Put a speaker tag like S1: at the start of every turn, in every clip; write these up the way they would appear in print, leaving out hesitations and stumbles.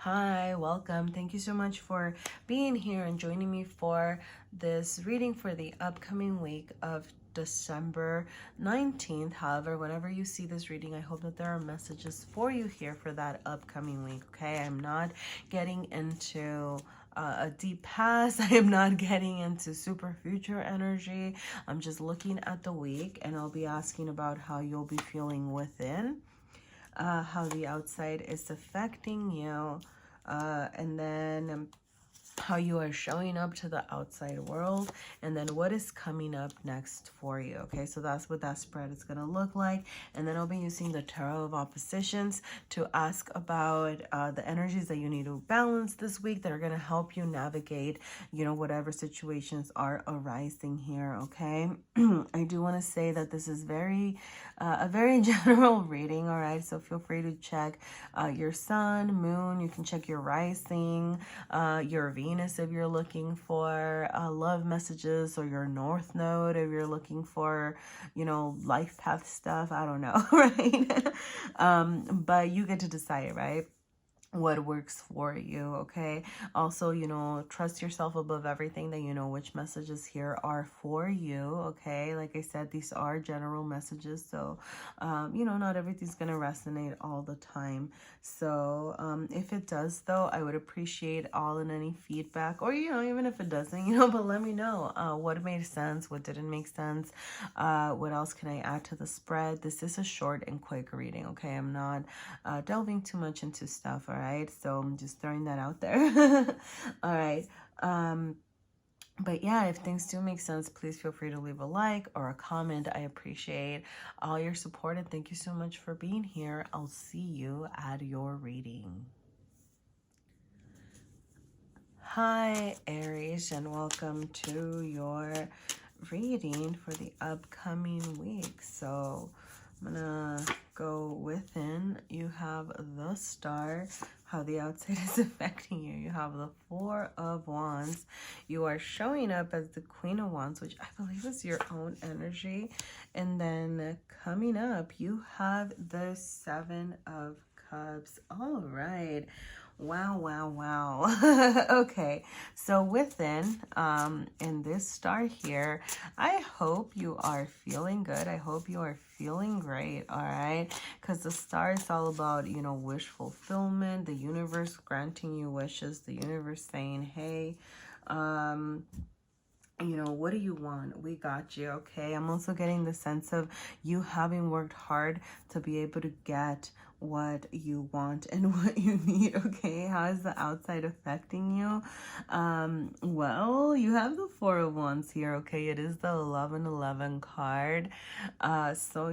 S1: Hi, welcome. Thank you so much for being here and joining me for this reading for the upcoming week of December 19th. However, whenever you see this reading, I hope that there are messages for you here for that upcoming week, okay? I'm not getting into a deep past. I am not getting into super future energy. I'm just looking at the week, and I'll be asking about how you'll be feeling within, how the outside is affecting you, and then how you are showing up to the outside world, and then what is coming up next for you. Okay, so that's what that spread is going to look like. And then I'll be using the tarot of oppositions to ask about the energies that you need to balance this week that are going to help you navigate, whatever situations are arising here. Okay, I do want to say that this is a very general reading. All right, so feel free to check your sun, moon. You can check your rising, your Venus if you're looking for love messages, or your North Node if you're looking for, life path stuff. I don't know, right? But you get to decide, right? What works for you. Okay, also, trust yourself above everything, that which messages here are for you. Okay, like I said, these are general messages, so not everything's gonna resonate all the time. So if it does, though, I would appreciate all and any feedback, or even if it doesn't, but let me know what made sense, what didn't make sense, what else can I add to the spread. This is a short and quick reading. Okay, I'm not delving too much into stuff. All right, so I'm just throwing that out there. All right, but yeah, if things do make sense, please feel free to leave a like or a comment. I appreciate all your support, and thank you so much for being here. I'll see you at your reading. Hi, Aries, and welcome to your reading for the upcoming week. So I'm gonna go within. You have the Star, how the outside is affecting you. You have the Four of Wands. You are showing up as the Queen of Wands, which I believe is your own energy. And then coming up, you have the Seven of Cups. All right. Wow. Okay, so within in this star here, I hope you are feeling good. I hope you are feeling great. All right, because the star is all about, wish fulfillment, the universe granting you wishes, the universe saying, hey, what do you want? We got you. Okay, I'm also getting the sense of you having worked hard to be able to get what you want and what you need. Okay, how is the outside affecting you? Well, you have the Four of Wands here. Okay, it is the 1111 card. So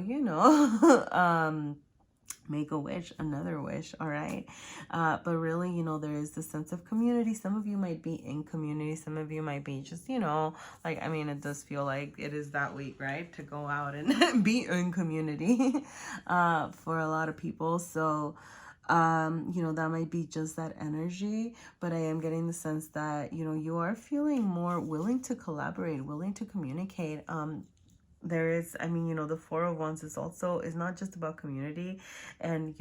S1: make a wish, another wish. All right, but really, there is the sense of community. Some of you might be in community, some of you might be just, it does feel like it is that week, right, to go out and be in community for a lot of people. So that might be just that energy, but I am getting the sense that you are feeling more willing to collaborate, willing to communicate. There is, the Four of Wands is not just about community and,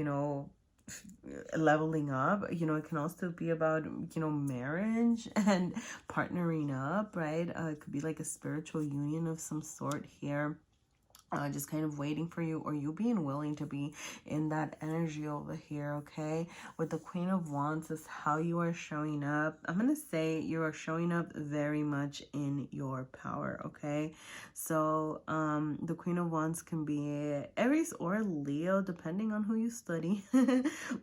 S1: leveling up. It can also be about, marriage and partnering up, right? It could be like a spiritual union of some sort here. Just kind of waiting for you, or you being willing to be in that energy over here. Okay, with the Queen of Wands is how you are showing up. I'm gonna say you are showing up very much in your power. Okay, so the Queen of Wands can be Aries or Leo, depending on who you study.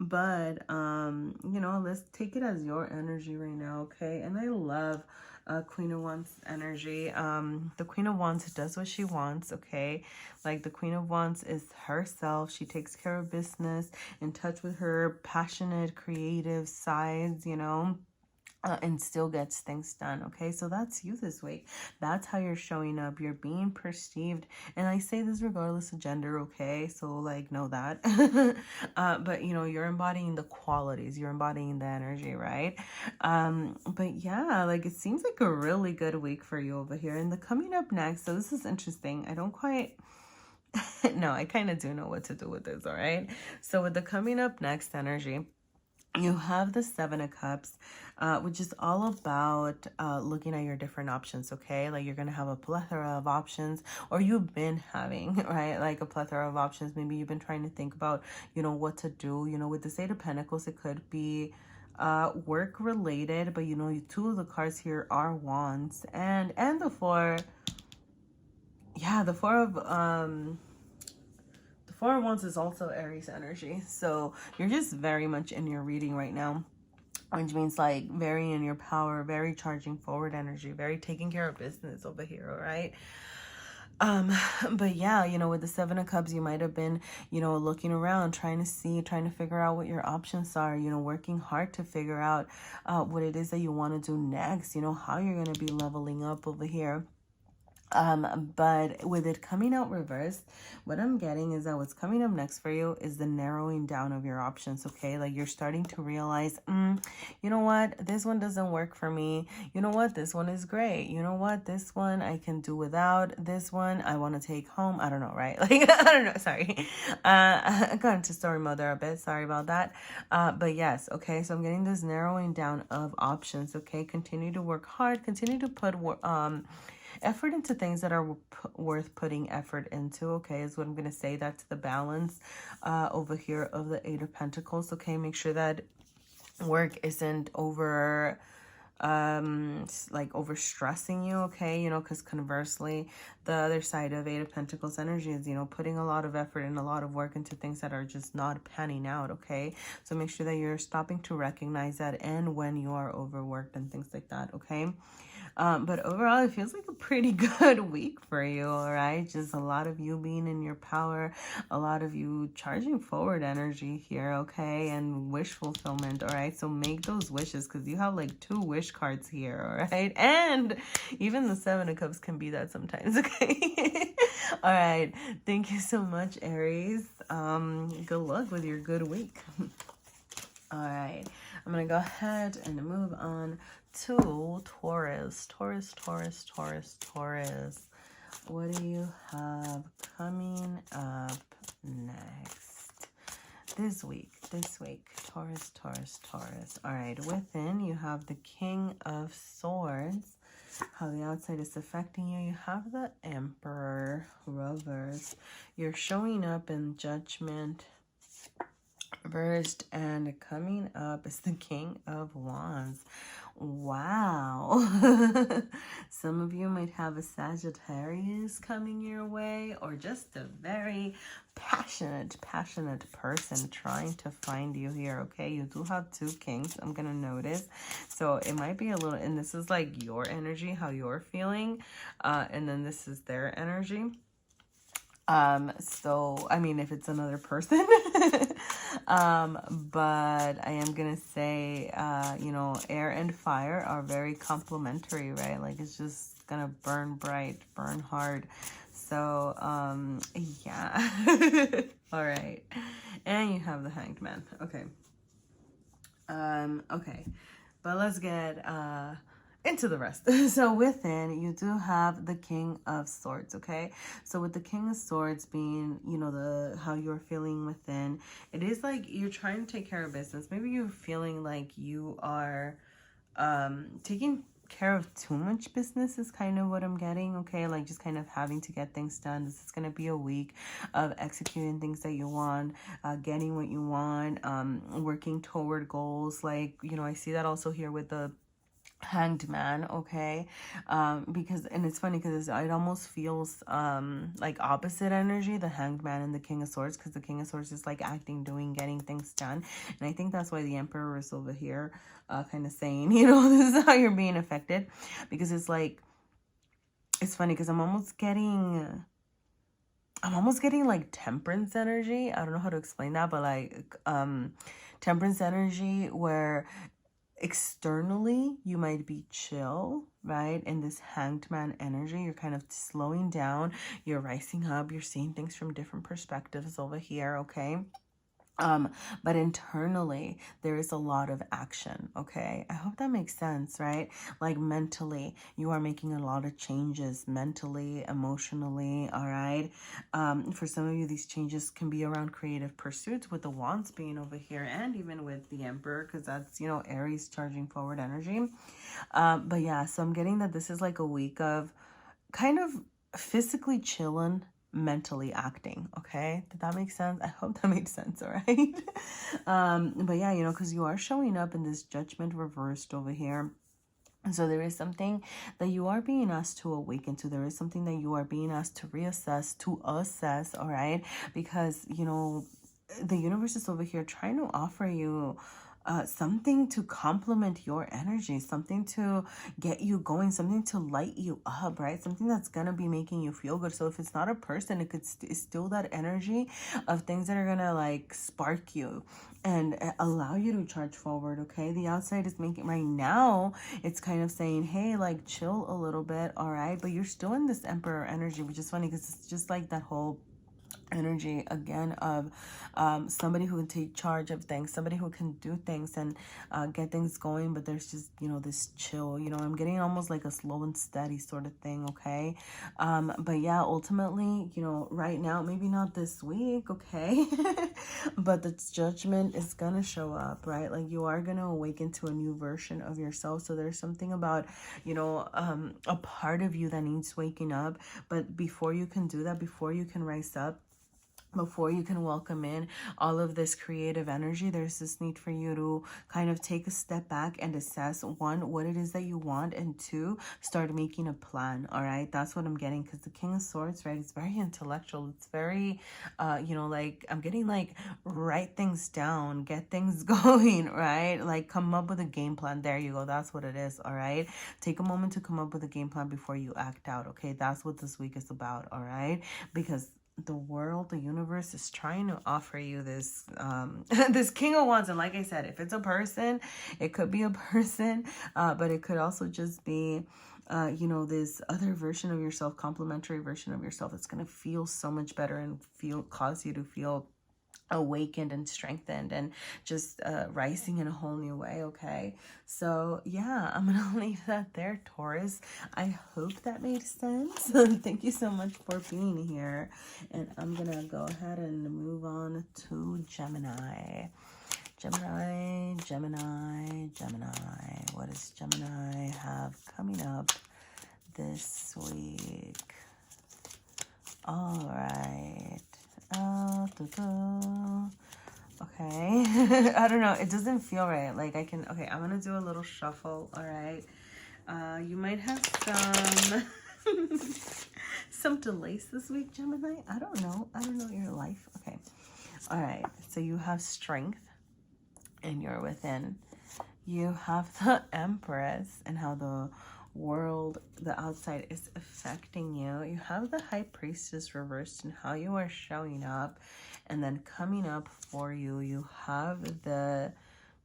S1: But let's take it as your energy right now. Okay, and I love Queen of Wands energy. The Queen of Wands does what she wants. Okay, like the Queen of Wands is herself. She takes care of business, in touch with her passionate, creative sides, and still gets things done. Okay, so that's you this week. That's how you're showing up. You're being perceived, and I say this regardless of gender. Okay, so know that. But you're embodying the qualities, you're embodying the energy, right? But yeah, it seems like a really good week for you over here. And the coming up next, so this is interesting. I don't quite no, I kind of do know what to do with this. All right, so with the coming up next energy, You have the Seven of Cups, which is all about looking at your different options, okay? Like you're going to have a plethora of options, or you've been having, right? Like a plethora of options. Maybe you've been trying to think about, you know, what to do. You know, with the Eight of Pentacles, it could be work related, but you know, two of the cards here are Wands, and the four, yeah, the Four of Wands is also Aries energy. So you're just very much in your reading right now, which means like very in your power, very charging forward energy, very taking care of business over here, all right? But yeah, you know, with the Seven of Cups, you might have been, you know, looking around, trying to figure out what your options are, you know, working hard to figure out what it is that you want to do next, you know, how you're going to be leveling up over here. But with it coming out reversed, what I'm getting is that what's coming up next for you is the narrowing down of your options, okay? Like you're starting to realize, you know what, this one doesn't work for me. You know what, this one is great. You know what, this one I can do without. This one I want to take home. I don't know, right? Like, I don't know, sorry. I got into story mode there a bit. Sorry about that. But yes, okay, so I'm getting this narrowing down of options, okay? Continue to work hard. Continue to put effort into things that are worth putting effort into, okay, is what I'm going to say. That's the balance over here of the Eight of Pentacles, okay? Make sure that work isn't over like over stressing you, okay? You know, because conversely, the other side of Eight of Pentacles energy is, you know, putting a lot of effort and a lot of work into things that are just not panning out, okay? So make sure that you're stopping to recognize that and when you are overworked and things like that, okay? But overall, it feels like a pretty good week for you, all right? Just a lot of you being in your power, a lot of you charging forward energy here, okay? And wish fulfillment, all right? So make those wishes because you have like 2 wish cards here, all right? And even the Seven of Cups can be that sometimes, okay? All right. Thank you so much, Aries. Good luck with your good week. All right. I'm going to go ahead and move on to Taurus. Taurus. What do you have coming up next this week? Taurus. All right, within you have the King of Swords. How the outside is affecting you. You have the Emperor reversed. You're showing up in Judgment reversed, and coming up is the King of Wands. Wow. Some of you might have a Sagittarius coming your way, or just a very passionate person trying to find you here, okay? You do have 2 kings, I'm gonna notice. So it might be a little, and this is like your energy, how you're feeling, and then this is their energy. So I mean, if it's another person, but I am gonna say, you know, air and fire are very complementary, right? Like it's just gonna burn bright, burn hard. So, yeah. All right. And you have the Hanged Man. Okay. Okay. But let's get, into the rest. So within, you do have the King of Swords, okay? So with the King of Swords being, you know, how you're feeling within, it is like you're trying to take care of business. Maybe you're feeling like you are taking care of too much business is kind of what I'm getting, okay? Like just kind of having to get things done. This is going to be a week of executing things that you want, getting what you want, working toward goals. Like, you know, I see that also here with the Hanged Man, okay? Because, and it's funny because it almost feels like opposite energy, the Hanged Man and the King of Swords, because the King of Swords is like acting, doing, getting things done. And I think that's why the Emperor is over here kind of saying, you know, this is how you're being affected, because it's like, it's funny because I'm almost getting like Temperance energy. I don't know how to explain that, but like Temperance energy where externally you might be chill, right? In this Hanged Man energy, you're kind of slowing down, you're rising up, you're seeing things from different perspectives over here, okay? But internally there is a lot of action. Okay, I hope that makes sense, right? Like mentally you are making a lot of changes, mentally, emotionally. All right, for some of you these changes can be around creative pursuits, with the wands being over here, and even with the emperor, because that's, you know, Aries charging forward energy. But yeah, so I'm getting that this is like a week of kind of physically chilling, mentally acting. Okay, did that make sense? I hope that made sense. All right. But yeah, you know, because you are showing up in this judgment reversed over here. So there is something that you are being asked to awaken to. There is something that you are being asked to reassess, to assess. All right, because, you know, the universe is over here trying to offer you something to complement your energy, something to get you going, something to light you up, right? Something that's gonna be making you feel good. So if it's not a person, it could it's still that energy of things that are gonna like spark you and allow you to charge forward. Okay, the outside is making right now, it's kind of saying, hey, like chill a little bit, all right, but you're still in this emperor energy, which is funny because it's just like that whole energy again of somebody who can take charge of things, somebody who can do things and get things going, but there's just, you know, this chill, you know, I'm getting almost like a slow and steady sort of thing. Okay, but yeah, ultimately, you know, right now, maybe not this week, okay, but the judgment is gonna show up, right? Like you are gonna awaken to a new version of yourself. So there's something about, you know, a part of you that needs waking up, but before you can do that, before you can rise up, before you can welcome in all of this creative energy, there's this need for you to kind of take a step back and assess, one, what it is that you want, and two, start making a plan. All right, that's what I'm getting, because the King of Swords, right, it's very intellectual. It's very you know, like I'm getting like write things down, get things going, right? Like come up with a game plan. There you go, that's what it is. All right, take a moment to come up with a game plan before you act out. Okay, that's what this week is about. All right, because the world, the universe is trying to offer you this this King of Wands. And like I said, if it's a person, it could be a person, but it could also just be you know, this other version of yourself, complementary version of yourself that's going to feel so much better and cause you to feel awakened and strengthened and just rising in a whole new way. Okay, so yeah, I'm gonna leave that there, Taurus. I hope that made sense. Thank you so much for being here, and I'm gonna go ahead and move on to Gemini. Gemini, Gemini, Gemini. What does Gemini have coming up this week? All right. Okay. I don't know. It doesn't feel right. Like I can... Okay, I'm going to do a little shuffle. All right. You might have some... some delays this week, Gemini. I don't know. I don't know your life. Okay. All right. So you have strength and you're within. You have the Empress and how the world, the outside, is affecting you. You have the High Priestess reversed and how you are showing up. And then coming up for you, you have the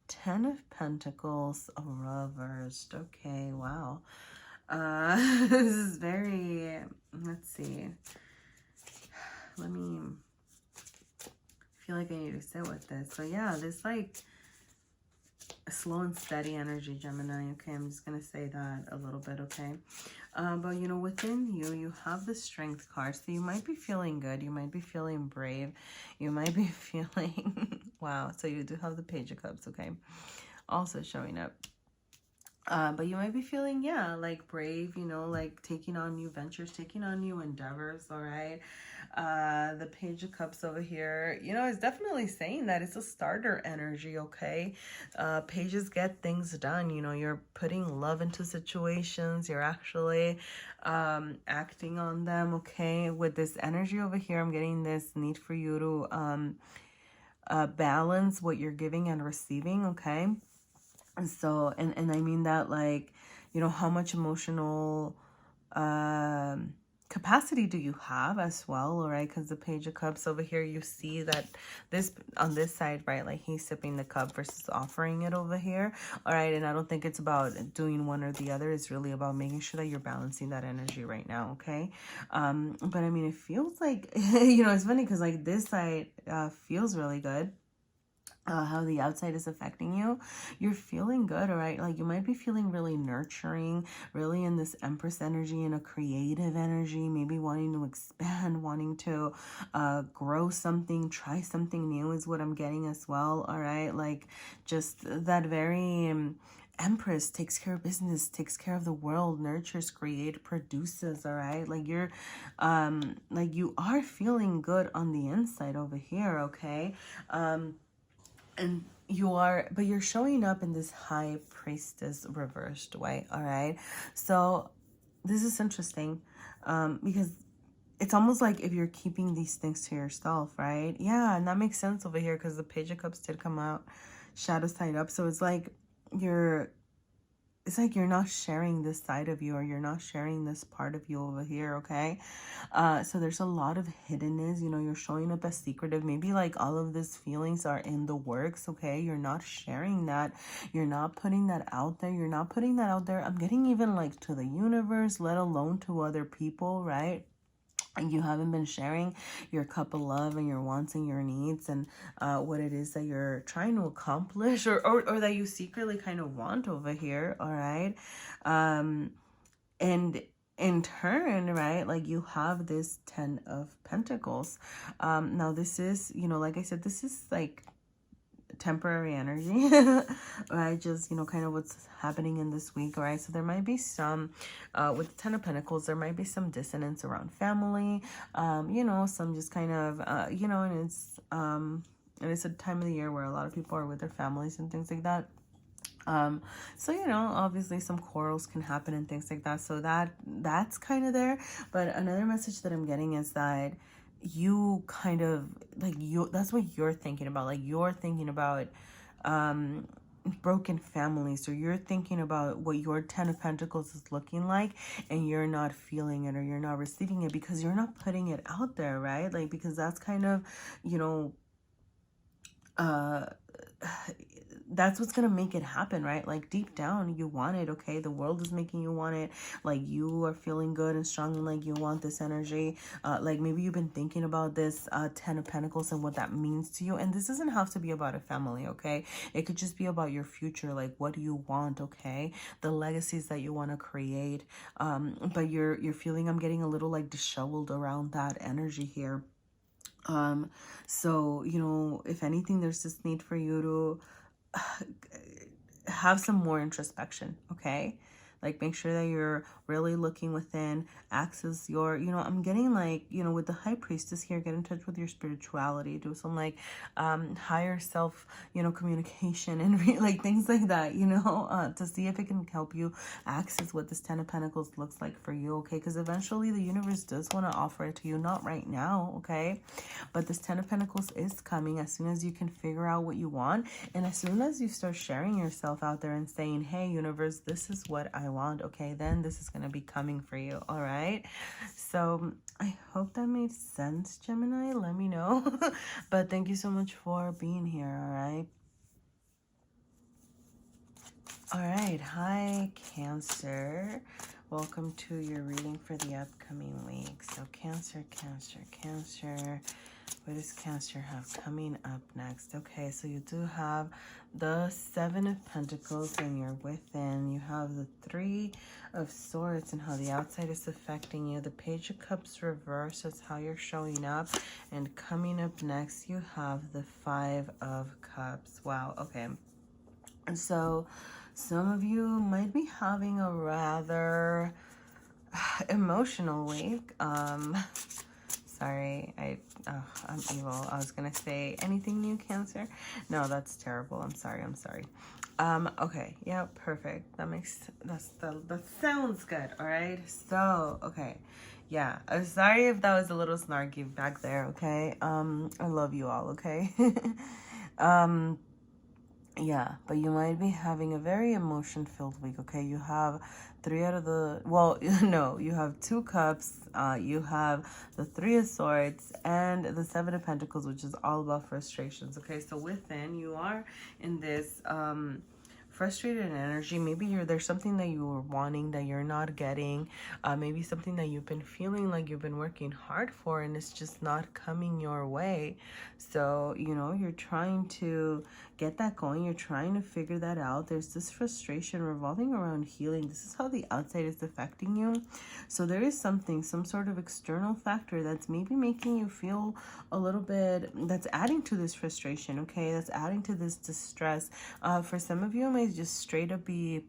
S1: Ten of Pentacles reversed. Okay, wow. This is very, let's see. Let me, I feel like I need to sit with this. So yeah, this like slow and steady energy, Gemini. Okay, I'm just gonna say that a little bit. Okay, but you know, within you, you have the Strength card, so you might be feeling good, you might be feeling brave, you might be feeling wow. So you do have the Page of Cups, okay, also showing up. But you might be feeling, yeah, like brave, you know, like taking on new ventures, taking on new endeavors. All right, the Page of Cups over here, you know, is definitely saying that it's a starter energy. Okay, pages get things done. You know, you're putting love into situations, you're actually acting on them. Okay, with this energy over here, I'm getting this need for you to balance what you're giving and receiving. Okay, so and I mean that, like, you know, how much emotional capacity do you have as well? All right, because the Page of Cups over here, you see that this on this side, right, like he's sipping the cup versus offering it over here. All right, and I don't think it's about doing one or the other. It's really about making sure that you're balancing that energy right now. Okay, but I mean, it feels like you know, it's funny because like this side feels really good. how the outside is affecting you, you're feeling good, all right? Like you might be feeling really nurturing, really in this Empress energy, in a creative energy, maybe wanting to expand, wanting to grow something, try something new is what I'm getting as well, all right? Like just that very Empress takes care of business, takes care of the world, nurtures, create, produces, all right? Like you're like you are feeling good on the inside over here, okay? And you are, but you're showing up in this High Priestess reversed way, all right? So this is interesting because it's almost like if you're keeping these things to yourself, right? Yeah, and that makes sense over here because the Page of Cups did come out shadow side up. So it's like you're not sharing this side of you, or you're not sharing this part of you over here, okay? So there's a lot of hiddenness, you know, you're showing up as secretive. Maybe like all of these feelings are in the works, okay? You're not sharing that. You're not putting that out there. You're not putting that out there. I'm getting even like to the universe, let alone to other people, right? And you haven't been sharing your cup of love and your wants and your needs and what it is that you're trying to accomplish, or that you secretly kind of want over here, all right? And in turn, right, like you have this 10 of Pentacles. Now this is, you know, like I said, this is like temporary energy, right? Just, you know, kind of what's happening in this week, right? So there might be some with the 10 of Pentacles, there might be some dissonance around family, you know, some just kind of you know, and it's a time of the year where a lot of people are with their families and things like that. So, you know, obviously some quarrels can happen and things like that, so that's kind of there. But another message that I'm getting is that you kind of like, that's what you're thinking about. Like you're thinking about broken families, or you're thinking about what your 10 of Pentacles is looking like, and you're not feeling it, or you're not receiving it because you're not putting it out there, right? Like, because that's kind of, you know, that's what's gonna make it happen, right? Like deep down you want it, okay? The world is making you want it. Like you are feeling good and strong, and like you want this energy. Like maybe you've been thinking about this 10 of Pentacles and what that means to you. And this doesn't have to be about a family, okay? It could just be about your future. Like what do you want, okay? The legacies that you want to create. But you're feeling, I'm getting a little like disheveled around that energy here. So, you know, if anything, there's this need for you to have some more introspection, okay? Like make sure that you're really looking within, access your, you know, I'm getting like, you know, with the High Priestess here, get in touch with your spirituality, do some like higher self, you know, communication and like things like that, you know, to see if it can help you access what this 10 of Pentacles looks like for you, okay? Because eventually the universe does want to offer it to you, not right now, okay? But this 10 of Pentacles is coming as soon as you can figure out what you want, and as soon as you start sharing yourself out there and saying, hey universe, this is what I want, okay, then this is going to be coming for you, all right? So I hope that made sense, Gemini. Let me know. But thank you so much for being here, all right? All right, hi Cancer. Welcome to your reading for the upcoming week. So Cancer, Cancer, Cancer. What does Cancer have coming up next? Okay, so you do have the 7 of Pentacles and you're within. You have the 3 of Swords and how the outside is affecting you. The Page of Cups reverse is how you're showing up. And coming up next, you have the 5 of Cups. Wow, okay. And so some of you might be having a rather emotional week. Sorry, I'm evil. I was gonna say anything new, Cancer. No, that's terrible. I'm sorry. Okay, yeah, perfect. That sounds good. All right. So, okay, yeah. I'm sorry if that was a little snarky back there. Okay. I love you all. Okay. Yeah, but you might be having a very emotion-filled week, okay? You have 3 out of the... Well, no, you have 2 cups. You have the 3 of Swords and the 7 of Pentacles, which is all about frustrations, okay? So within, you are in this... frustrated energy. Maybe there's something that you were wanting that you're not getting. Maybe something that you've been feeling like you've been working hard for and it's just not coming your way. So, you know, you're trying to get that going. You're trying to figure that out. There's this frustration revolving around healing. This is how the outside is affecting you. So there is something, some sort of external factor that's maybe making you feel a little bit, that's adding to this frustration, okay? That's adding to this distress. For some of you, it might just straight up be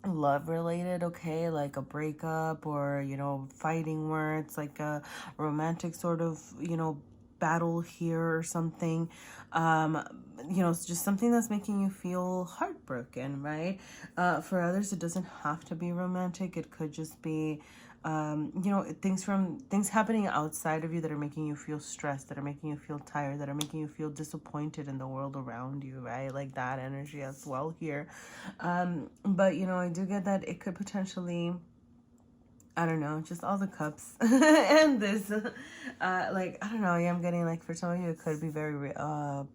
S1: love related, okay, like a breakup, or you know, fighting where it's like a romantic sort of, you know, battle here or something. You know, it's just something that's making you feel heartbroken, right? For others, it doesn't have to be romantic. It could just be you know, things happening outside of you that are making you feel stressed, that are making you feel tired, that are making you feel disappointed in the world around you, right? Like that energy as well here. But you know, I do get that it could potentially, I don't know, just all the cups and this, like, I don't know, yeah, I'm getting like, for some of you, it could be very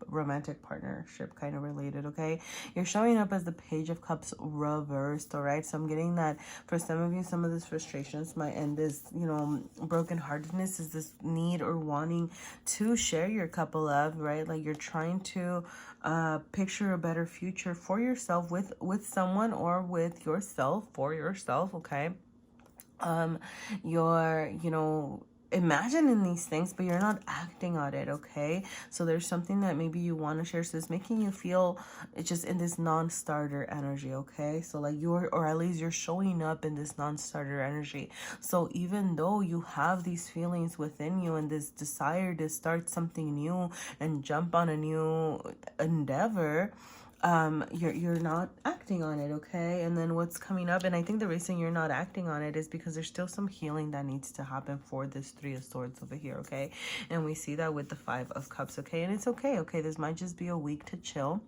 S1: romantic partnership kind of related, okay? You're showing up as the Page of Cups reversed, all right? So I'm getting that for some of you, some of this frustrations might end, this, you know, brokenheartedness is this need or wanting to share your cup of love, right? Like you're trying to picture a better future for yourself with someone, or with yourself, for yourself, okay? You're, you know, imagining these things, but you're not acting on it, okay? So there's something that maybe you want to share, so it's making you feel it's just in this non-starter energy, okay? So like you're, or at least you're showing up in this non-starter energy. So even though you have these feelings within you and this desire to start something new and jump on a new endeavor, you're not acting on it, okay? And then what's coming up, and I think the reason you're not acting on it is because there's still some healing that needs to happen for this Three of Swords over here, okay? And we see that with the Five of Cups, okay? And it's okay, okay? This might just be a week to chill,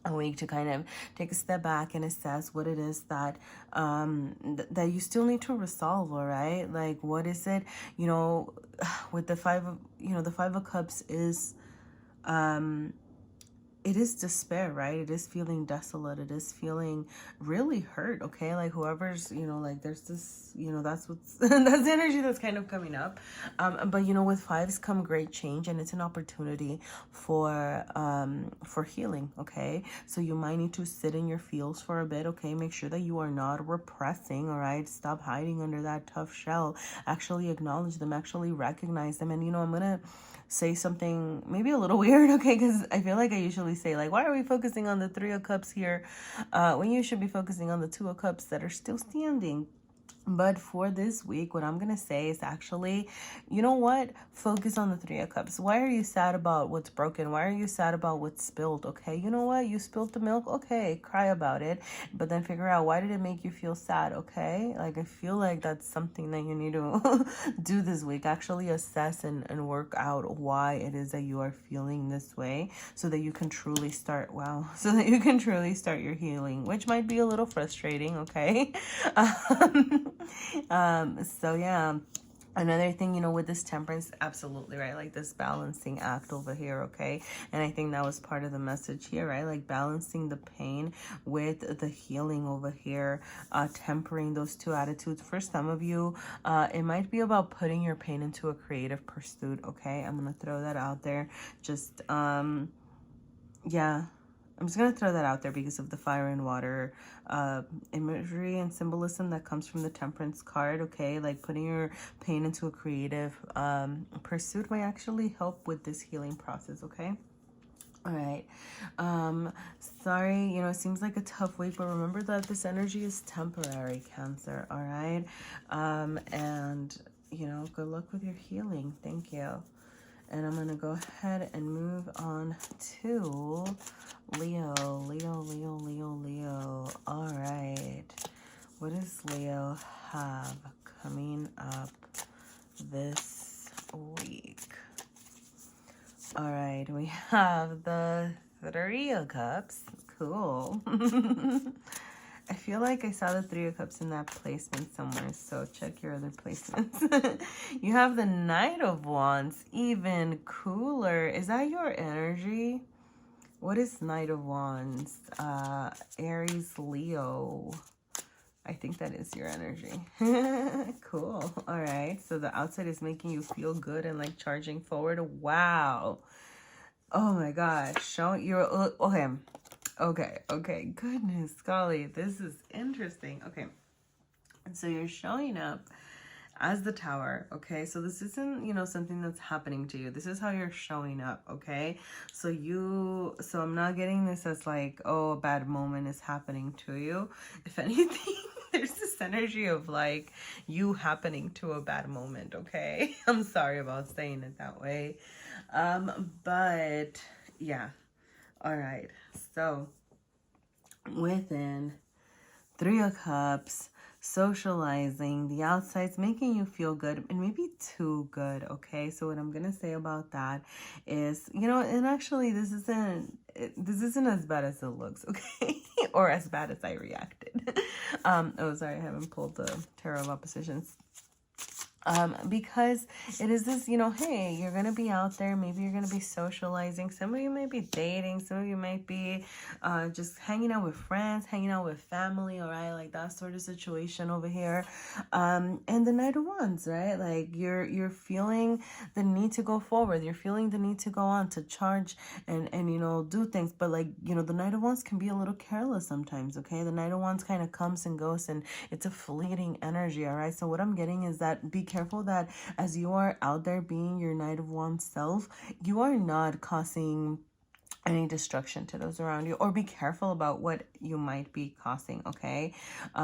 S1: a week to kind of take a step back and assess what it is that that you still need to resolve, all right? Like, what is it, you know, with the Five of, you know, the Five of Cups is it is despair, right? It is feeling desolate. It is feeling really hurt, okay? Like whoever's, you know, like there's this, you know, that's what's, that's the energy that's kind of coming up. But, you know, with fives come great change, and it's an opportunity for healing, okay? So you might need to sit in your feels for a bit, okay? Make sure that you are not repressing, all right? Stop hiding under that tough shell. Actually acknowledge them, actually recognize them. And, you know, I'm going to say something maybe a little weird, okay, because I feel like I usually say, like, why are we focusing on the Three of Cups here when you should be focusing on the Two of Cups that are still standing? But for this week, what I'm going to say is actually, you know what? Focus on the Three of Cups. Why are you sad about what's broken? Why are you sad about what's spilled? Okay, you know what? You spilled the milk. Okay, cry about it. But then figure out, why did it make you feel sad? Okay, like I feel like that's something that you need to do this week. Actually assess and work out why it is that you are feeling this way, so that you can truly start, so that you can truly start your healing, which might be a little frustrating, okay? So yeah, another thing, you know, with this Temperance, absolutely right, like this balancing act over here, okay? And I think that was part of the message here, right? Like balancing the pain with the healing over here, tempering those two attitudes. For some of you, it might be about putting your pain into a creative pursuit, okay? I'm gonna throw that out there. Just yeah, I'm just going to throw that out there because of the fire and water imagery and symbolism that comes from the Temperance card, okay? Like putting your pain into a creative pursuit might actually help with this healing process, okay? All right. Sorry, you know, it seems like a tough week, but remember that this energy is temporary, Cancer, all right? And, you know, good luck with your healing. Thank you. And I'm going to go ahead and move on to Leo. All right. What does Leo have coming up this week? All right. We have the Three of Cups. Cool. I feel like I saw the Three of Cups in that placement somewhere, so check your other placements. You have the Knight of Wands, even cooler. Is that your energy? What is Knight of Wands? Aries, Leo. I think that is your energy. Cool. All right. So the outside is making you feel good and like charging forward. Wow. Oh my gosh. Show you're okay. Goodness golly, this is interesting. Okay. So you're showing up as the Tower, okay? So this isn't, you know, something that's happening to you. This is how you're showing up, okay? So I'm not getting this as like, oh, a bad moment is happening to you. If anything, there's this energy of like you happening to a bad moment, okay? I'm sorry about saying it that way. But yeah. All right. So within 3 of Cups, socializing, the outside's making you feel good and maybe too good, okay? So what I'm gonna say about that is, you know, and actually this isn't as bad as it looks, okay? Or as bad as I reacted. Oh, sorry, I haven't pulled the Tarot of Oppositions. Because it is this, you know, hey, you're going to be out there. Maybe you're going to be socializing. Some of you might be dating. Some of you might be just hanging out with friends, hanging out with family, all right? Like that sort of situation over here. And the Knight of Wands, right? Like you're feeling the need to go forward. You're feeling the need to go on, to charge and you know, do things. But like, you know, the Knight of Wands can be a little careless sometimes, okay? The Knight of Wands kind of comes and goes and it's a fleeting energy, all right? So what I'm getting is that be careful that as you are out there being your Knight of Wands self, you are not causing any destruction to those around you, or be careful about what you might be causing, okay?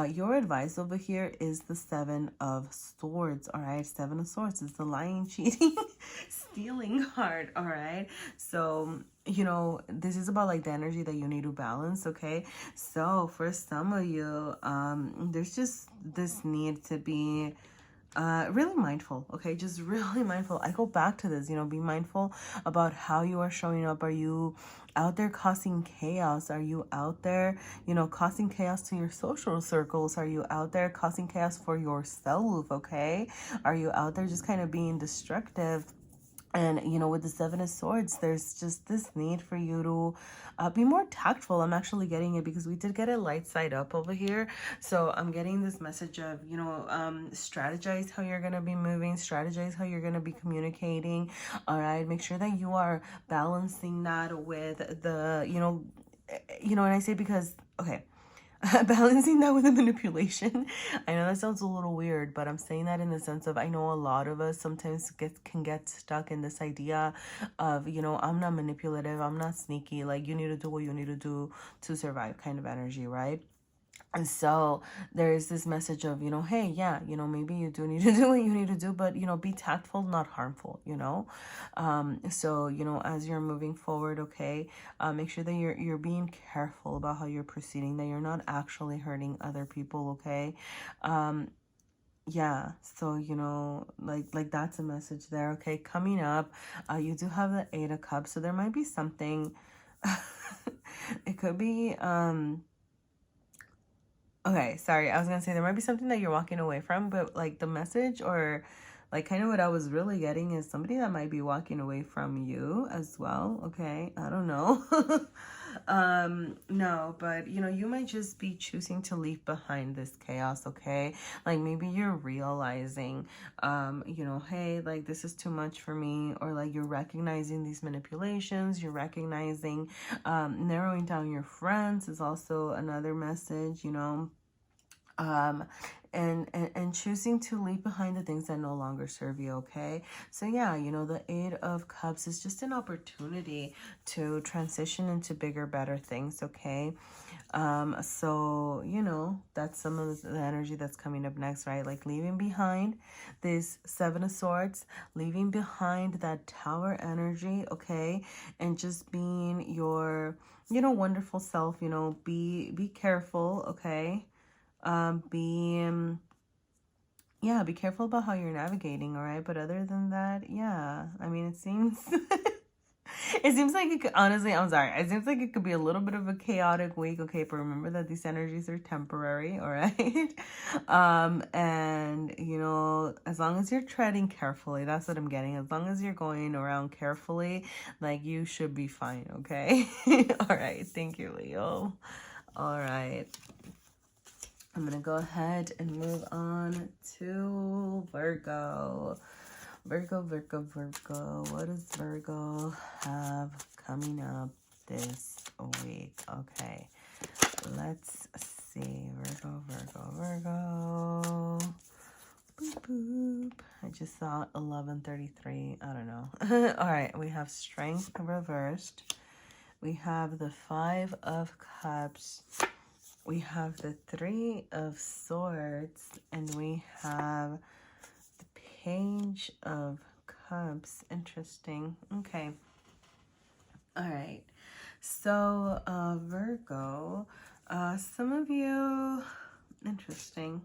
S1: Your advice over here is the 7 of Swords, all right? 7 of Swords is the lying, cheating, stealing card, all right? So, you know, this is about like the energy that you need to balance, okay? So for some of you, there's just this need to be really mindful, okay? Just really mindful. I go back to this, you know, be mindful about how you are showing up. Are you out there causing chaos? Are you out there, you know, causing chaos to your social circles? Are you out there causing chaos for yourself, okay? Are you out there just kind of being destructive? And, you know, with the 7 of Swords, there's just this need for you to be more tactful. I'm actually getting it because we did get a light side up over here. So I'm getting this message of, you know, strategize how you're going to be moving, strategize how you're going to be communicating. All right. Make sure that you are balancing that with the, you know, and I say because, okay. Balancing that with the manipulation. I know that sounds a little weird, but I'm saying that in the sense of I know a lot of us sometimes can get stuck in this idea of, you know, I'm not manipulative, I'm not sneaky, like you need to do what you need to do to survive kind of energy, right? And so there's this message of, you know, hey, yeah, you know, maybe you do need to do what you need to do, but, you know, be tactful, not harmful, you know. So, you know, as you're moving forward, okay, make sure that you're being careful about how you're proceeding, that you're not actually hurting other people, okay. Yeah, so, you know, like that's a message there, okay. Coming up, you do have the 8 of Cups, so there might be something. It could be okay, sorry. I was gonna say there might be something that you're walking away from, but like the message or like kind of what I was really getting is somebody that might be walking away from you as well. Okay, I don't know. No, but you know, you might just be choosing to leave behind this chaos, okay? Like maybe you're realizing, you know, hey, like this is too much for me, or like you're recognizing these manipulations, you're recognizing, narrowing down your friends is also another message, you know. And choosing to leave behind the things that no longer serve you, okay? So yeah, you know, the 8 of Cups is just an opportunity to transition into bigger, better things, okay? So, you know, that's some of the energy that's coming up next, right? Like leaving behind this 7 of Swords, leaving behind that Tower energy, okay? And just being your, you know, wonderful self, you know, be careful, okay? Be careful about how you're navigating, all right? But other than that, yeah, I mean, it seems it seems like it could, honestly, I'm sorry, it seems like it could be a little bit of a chaotic week, okay? But remember that these energies are temporary, all right? And you know, as long as you're treading carefully, that's what I'm getting. As long as you're going around carefully, like you should be fine, okay? All right, thank you, Leo. All right, I'm going to go ahead and move on to Virgo. Virgo. What does Virgo have coming up this week? Okay, let's see. Virgo, Virgo, Virgo. Boop, boop. I just saw 11:33. I don't know. All right, we have Strength reversed. We have the Five of Cups. We have the Three of Swords. And we have the Page of Cups. Interesting. Okay. All right. So, Virgo, some of you, interesting.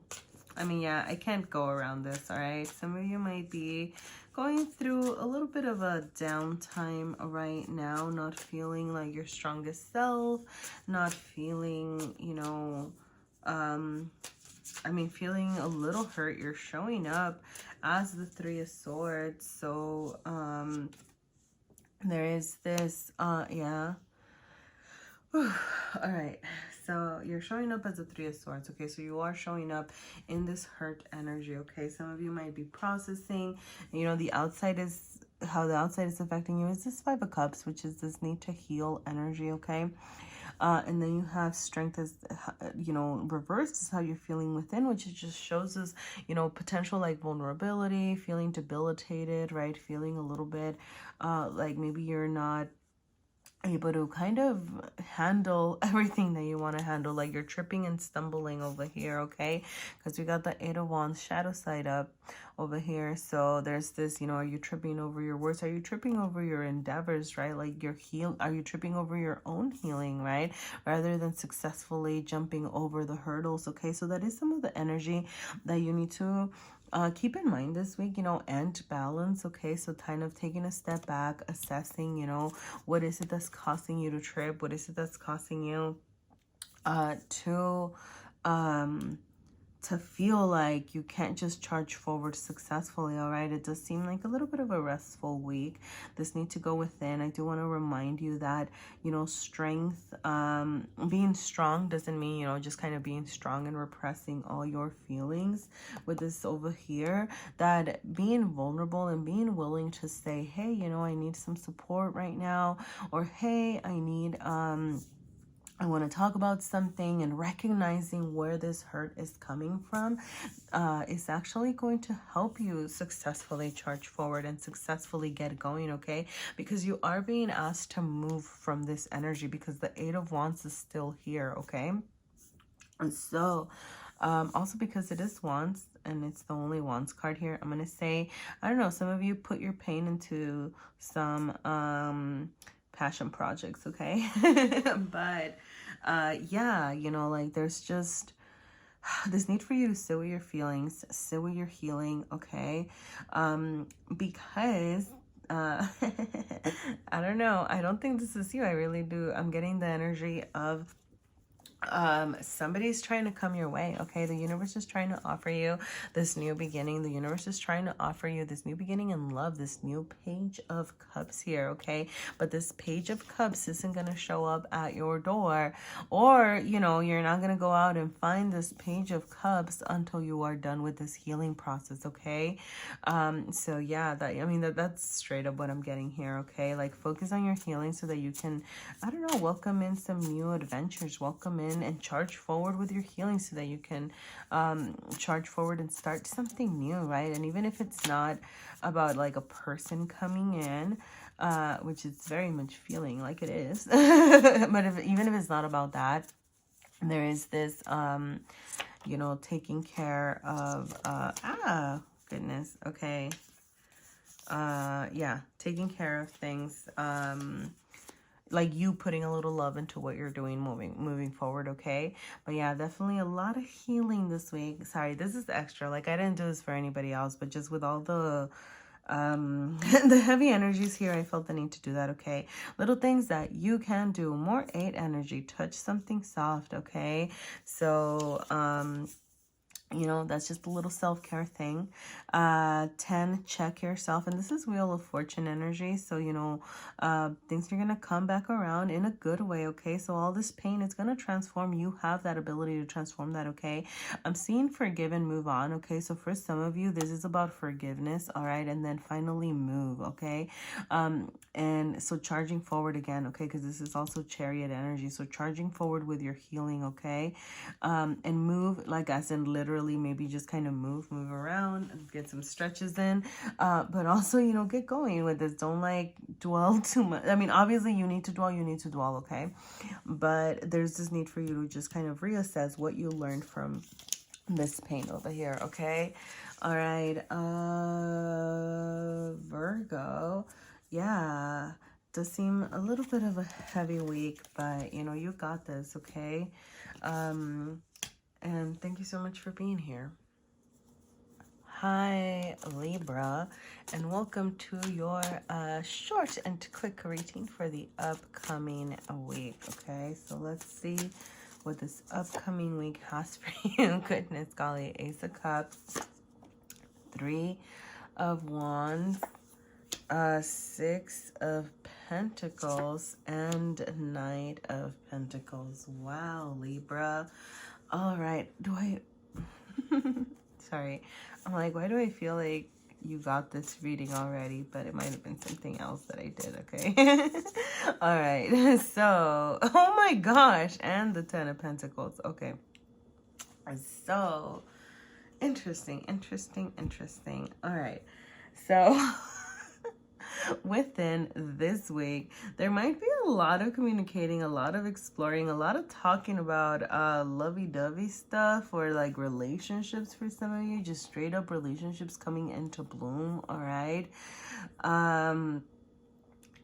S1: I mean, yeah, I can't go around this, all right? Some of you might be going through a little bit of a downtime right now, not feeling like your strongest self, not feeling, you know, I mean, feeling a little hurt. You're showing up as the Three of Swords. So, there is this, yeah. All right, so you're showing up as a Three of Swords. Okay, so you are showing up in this hurt energy. Okay, some of you might be processing, you know, the outside is how the outside is affecting you is this Five of Cups, which is this need to heal energy. Okay, and then you have Strength as, you know, reversed is how you're feeling within, which it just shows us, you know, potential like vulnerability, feeling debilitated, right? Feeling a little bit like maybe you're not able to kind of handle everything that you want to handle, like you're tripping and stumbling over here. Okay, because we got the Eight of Wands shadow side up over here. So there's this, you know, are you tripping over your words? Are you tripping over your endeavors, right? Like your are you tripping over your own healing, right? Rather than successfully jumping over the hurdles. Okay, so that is some of the energy that you need to keep in mind this week, you know, and balance. Okay, so kind of taking a step back, assessing, you know, what is it that's causing you to trip? What is it that's causing you to feel like you can't just charge forward successfully? All right, it does seem like a little bit of a restful week. This need to go within. I do want to remind you that, you know, strength, being strong doesn't mean, you know, just kind of being strong and repressing all your feelings. With this over here, that being vulnerable and being willing to say, hey, you know, I need some support right now, or hey, I want to talk about something, and recognizing where this hurt is coming from is actually going to help you successfully charge forward and successfully get going, okay? Because you are being asked to move from this energy because the Eight of Wands is still here, okay? And so, also because it is Wands and it's the only Wands card here, I'm going to say, I don't know, some of you put your pain into some passion projects, okay? But yeah, you know, like there's just this need for you to sit with your feelings, sit with your healing, okay? Because I don't know, I don't think this is you. I really do. I'm getting the energy of somebody's trying to come your way. Okay, the universe is trying to offer you this new beginning. The universe is trying to offer you this new beginning in love, this new Page of Cups here. Okay, but this Page of Cups isn't going to show up at your door, or, you know, you're not going to go out and find this Page of Cups until you are done with this healing process. Okay, so yeah, that, I mean, that's straight up what I'm getting here. Okay, like focus on your healing so that you can, I don't know, welcome in some new adventures, welcome in and charge forward with your healing so that you can charge forward and start something new, right? And even if it's not about like a person coming in, which is very much feeling like it is, but even if it's not about that, there is this you know, taking care of goodness, okay, yeah, taking care of things, like you putting a little love into what you're doing, moving forward, okay? But yeah, definitely a lot of healing this week. Sorry, this is extra. Like, I didn't do this for anybody else, but just with all the the heavy energies here, I felt the need to do that, okay? Little things that you can do. More 8 energy. Touch something soft, okay? So, You know, that's just a little self-care thing. 10, check yourself. And this is Wheel of Fortune energy. So, you know, things are going to come back around in a good way, okay? So all this pain is going to transform. You have that ability to transform that, okay? I'm seeing forgive and move on, okay? So for some of you, this is about forgiveness, all right? And then finally move, okay? And so charging forward again, okay? Because this is also Chariot energy. So charging forward with your healing, okay? And move, like as in literally maybe just kind of move around, get some stretches in, but also, you know, get going with this. Don't like dwell too much. I mean, obviously you need to dwell, okay? But there's this need for you to just kind of reassess what you learned from this pain over here, okay? All right, Virgo, yeah, does seem a little bit of a heavy week, but you know, you got this, okay? And thank you so much for being here. Hi, Libra, and welcome to your short and quick reading for the upcoming week, okay? So let's see what this upcoming week has for you. Goodness golly, Ace of Cups, 3 of Wands, 6 of Pentacles, and Knight of Pentacles. Wow, Libra. All right, sorry, I'm like, why do I feel like you got this reading already? But it might have been something else that I did, okay? All right, so, oh my gosh, and the 10 of Pentacles, okay. So, interesting. All right, so... within this week, there might be a lot of communicating, a lot of exploring, a lot of talking about lovey-dovey stuff, or like relationships for some of you, just straight up relationships coming into bloom. All right,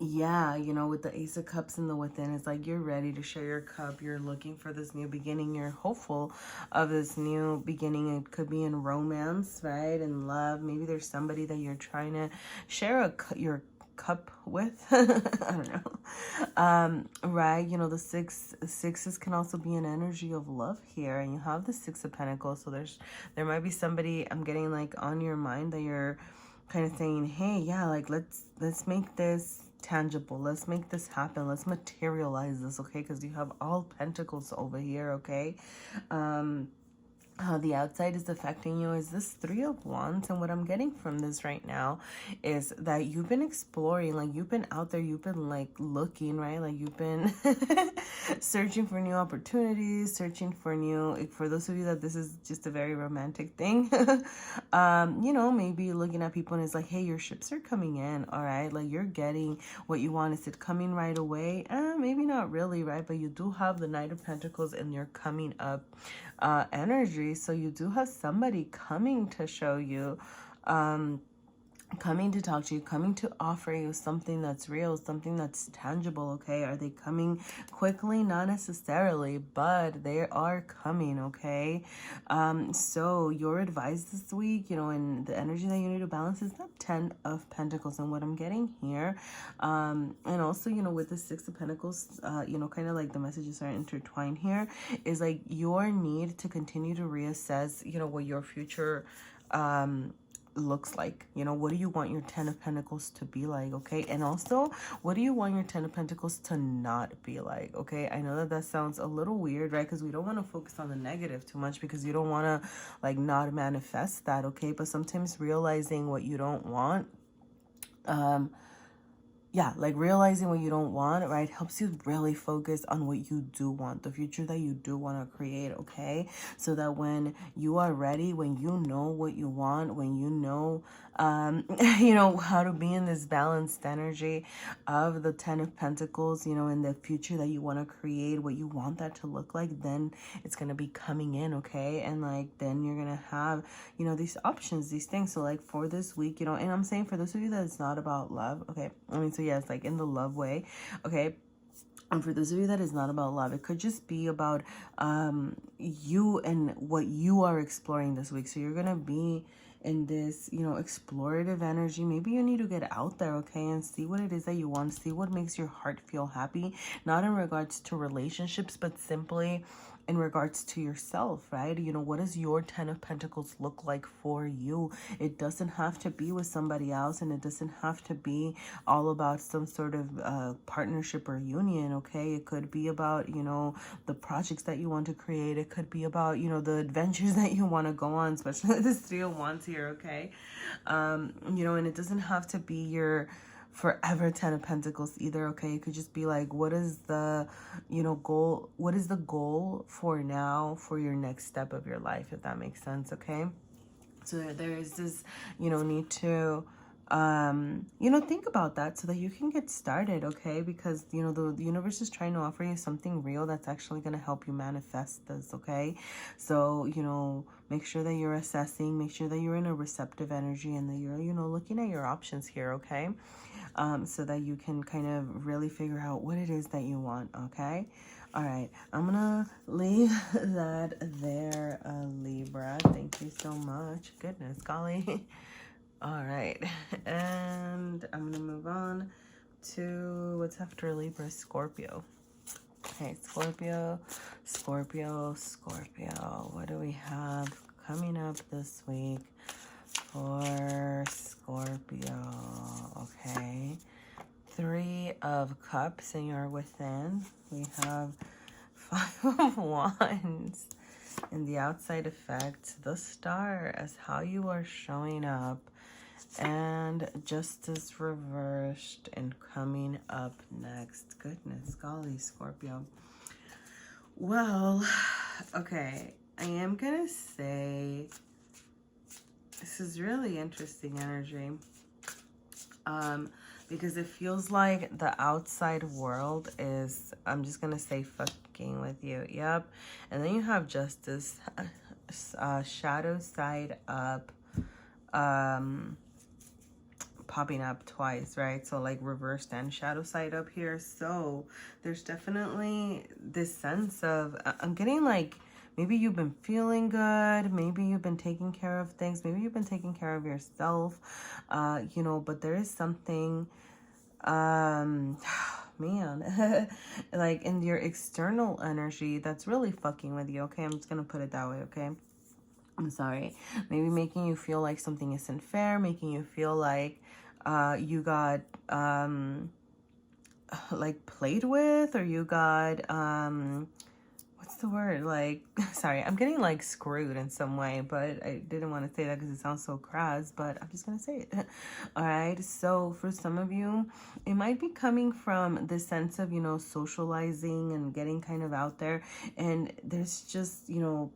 S1: yeah, you know, with the Ace of Cups in the within, it's like you're ready to share your cup. You're looking for this new beginning. You're hopeful of this new beginning. It could be in romance, right? In love. Maybe there's somebody that you're trying to share your cup with. I don't know. Right, you know, the sixes can also be an energy of love here, and you have the 6 of Pentacles. So there might be somebody, I'm getting like on your mind, that you're kind of saying, hey, yeah, like let's make this tangible, let's make this happen, let's materialize this, okay? Because you have all Pentacles over here, okay? How the outside is affecting you is this 3 of Wands. And what I'm getting from this right now is that you've been exploring, like you've been out there, you've been like looking, right? Like you've been searching for new opportunities, searching for new, for those of you that this is just a very romantic thing, you know, maybe looking at people and it's like, hey, your ships are coming in, all right? Like you're getting what you want. Is it coming right away? Maybe not really, right? But you do have the Knight of Pentacles and you're coming up energy. So you do have somebody coming to show you, coming to talk to you, coming to offer you something that's real, something that's tangible, okay? Are they coming quickly? Not necessarily, but they are coming, okay? So your advice this week, you know, and the energy that you need to balance is that 10 of Pentacles. And what I'm getting here, and also, you know, with the 6 of Pentacles, you know, kind of like the messages are intertwined here, is like your need to continue to reassess, you know, what your future, looks like. You know, what do you want your 10 of Pentacles to be like, okay? And also, what do you want your 10 of Pentacles to not be like, okay? I know that sounds a little weird, right? Because we don't want to focus on the negative too much, because you don't want to like not manifest that, okay? But sometimes realizing what you don't want, yeah, like realizing what you don't want, right, helps you really focus on what you do want, the future that you do want to create, okay? So that when you are ready, when you know what you want, when you know, you know, how to be in this balanced energy of the 10 of Pentacles, you know, in the future that you want to create, what you want that to look like, then it's going to be coming in, okay? And like, then you're going to have, you know, these options, these things. So like for this week, you know, and I'm saying for those of you that it's not about love, okay? I mean, so yes, like in the love way, okay? And for those of you that is not about love, it could just be about you and what you are exploring this week. So you're going to be in this, you know, explorative energy. Maybe you need to get out there, okay, and see what it is that you want, see what makes your heart feel happy, not in regards to relationships, but simply in regards to yourself, right? You know, what does your 10 of Pentacles look like for you? It doesn't have to be with somebody else, and it doesn't have to be all about some sort of partnership or union, okay? It could be about, you know, the projects that you want to create. It could be about, you know, the adventures that you want to go on, especially this 3 of Wands here, okay? You know, and it doesn't have to be your forever 10 of Pentacles either, okay? It could just be like, what is the, you know, goal? What is the goal for now for your next step of your life, if that makes sense, okay? So there is this, you know, need to, you know, think about that so that you can get started, okay? Because, you know, the universe is trying to offer you something real that's actually going to help you manifest this, okay? So, you know, make sure that you're assessing, make sure that you're in a receptive energy, and that you're, you know, looking at your options here, okay? So that you can kind of really figure out what it is that you want, okay? All right, I'm gonna leave that there, Libra. Thank you so much. Goodness, golly. All right, and I'm gonna move on to what's after Libra, Scorpio. Okay, Scorpio. What do we have coming up this week for Scorpio? Okay, 3 of Cups, and you're within. We have 5 of Wands, and the outside effect, the Star, as how you are showing up, and Justice reversed, and coming up next. Goodness golly, Scorpio. Well, okay, I am gonna say this is really interesting energy, because it feels like the outside world is, I'm just gonna say, fucking with you. Yep. And then you have Justice, shadow side up, popping up twice, right? So like reversed and shadow side up here. So there's definitely this sense of, I'm getting like, maybe you've been feeling good, maybe you've been taking care of things, maybe you've been taking care of yourself, you know, but there is something, man, like in your external energy that's really fucking with you, okay? I'm just gonna put it that way, okay? I'm sorry. Maybe making you feel like something isn't fair, making you feel like you got like played with, or you got what's the word, like, sorry, I'm getting like screwed in some way, but I didn't want to say that because it sounds so crass, but I'm just gonna say it. All right, so for some of you, it might be coming from the sense of, you know, socializing and getting kind of out there, and there's just, you know,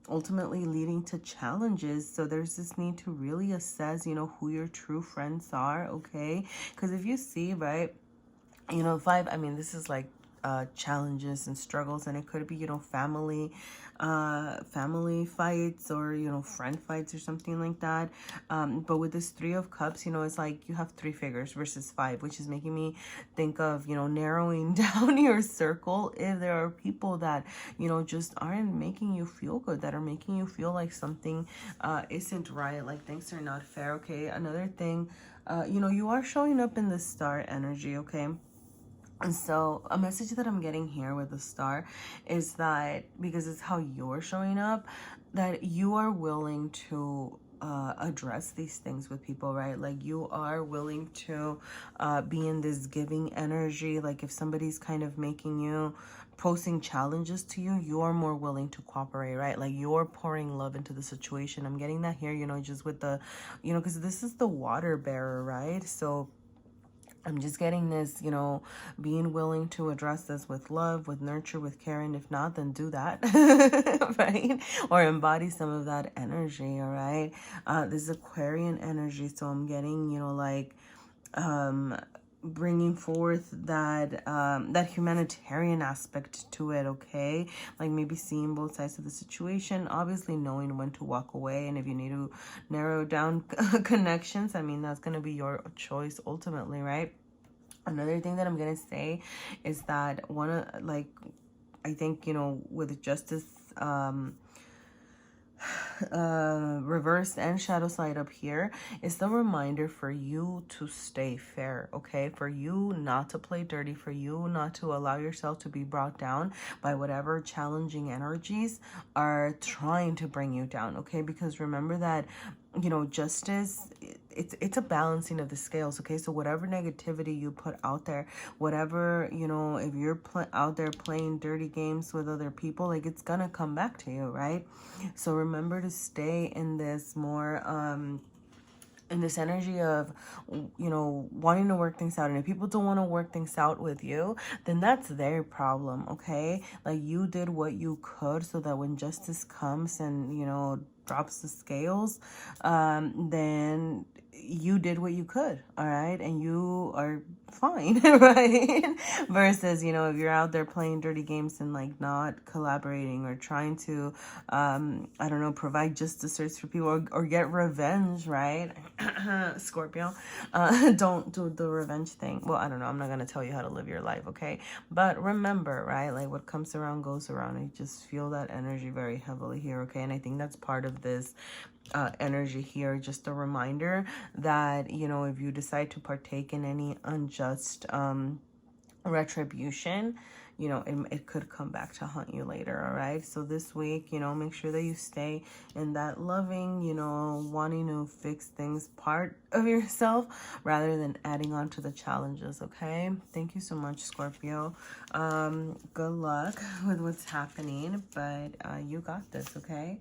S1: ultimately leading to challenges. So there's this need to really assess, you know, who your true friends are, okay? Because if you see, right, you know, 5, I mean, this is like challenges and struggles, and it could be, you know, family fights, or, you know, friend fights or something like that, but with this 3 of Cups, you know, it's like you have 3 figures versus 5, which is making me think of, you know, narrowing down your circle. If there are people that, you know, just aren't making you feel good, that are making you feel like something isn't right, like things are not fair, okay? Another thing, you know, you are showing up in the Star energy, okay? And so a message that I'm getting here with the Star is that, because it's how you're showing up, that you are willing to address these things with people, right? Like you are willing to be in this giving energy. Like if somebody's kind of making you, posing challenges to you, you're more willing to cooperate, right? Like you're pouring love into the situation. I'm getting that here, you know, just with the, you know, because this is the water bearer, right? So I'm just getting this, you know, being willing to address this with love, with nurture, with care. And if not, then do that, right? Or embody some of that energy, all right? This is Aquarian energy. So I'm getting, you know, like, bringing forth that that humanitarian aspect to it, okay? Like maybe seeing both sides of the situation, obviously knowing when to walk away, and if you need to narrow down connections, I mean, that's going to be your choice ultimately, right? Another thing that I'm going to say is that I think, you know, with Justice, reversed and shadow side up here is the reminder for you to stay fair, okay? For you not to play dirty, for you not to allow yourself to be brought down by whatever challenging energies are trying to bring you down, okay? Because remember that, you know, justice, it's a balancing of the scales, okay? So whatever negativity you put out there, whatever, you know, if you're out there playing dirty games with other people, like, it's gonna come back to you, right? So remember to stay in this more in this energy of, you know, wanting to work things out. And if people don't want to work things out with you, then that's their problem, okay? Like, you did what you could so that when justice comes and, you know, drops the scales, then you did what you could, all right? And you are fine, right? Versus, you know, if you're out there playing dirty games and, like, not collaborating or trying to, I don't know, provide justice for people, or get revenge, right? Scorpio, don't do the revenge thing. Well, I don't know. I'm not going to tell you how to live your life, okay? But remember, right? Like, what comes around goes around. I just feel that energy very heavily here, okay? And I think that's part of this energy here, just a reminder that, you know, if you decide to partake in any unjust retribution, you know, it could come back to haunt you later, all right? So this week, you know, make sure that you stay in that loving, you know, wanting to fix things part of yourself rather than adding on to the challenges, okay? Thank you so much, Scorpio. Good luck with what's happening, but you got this, okay?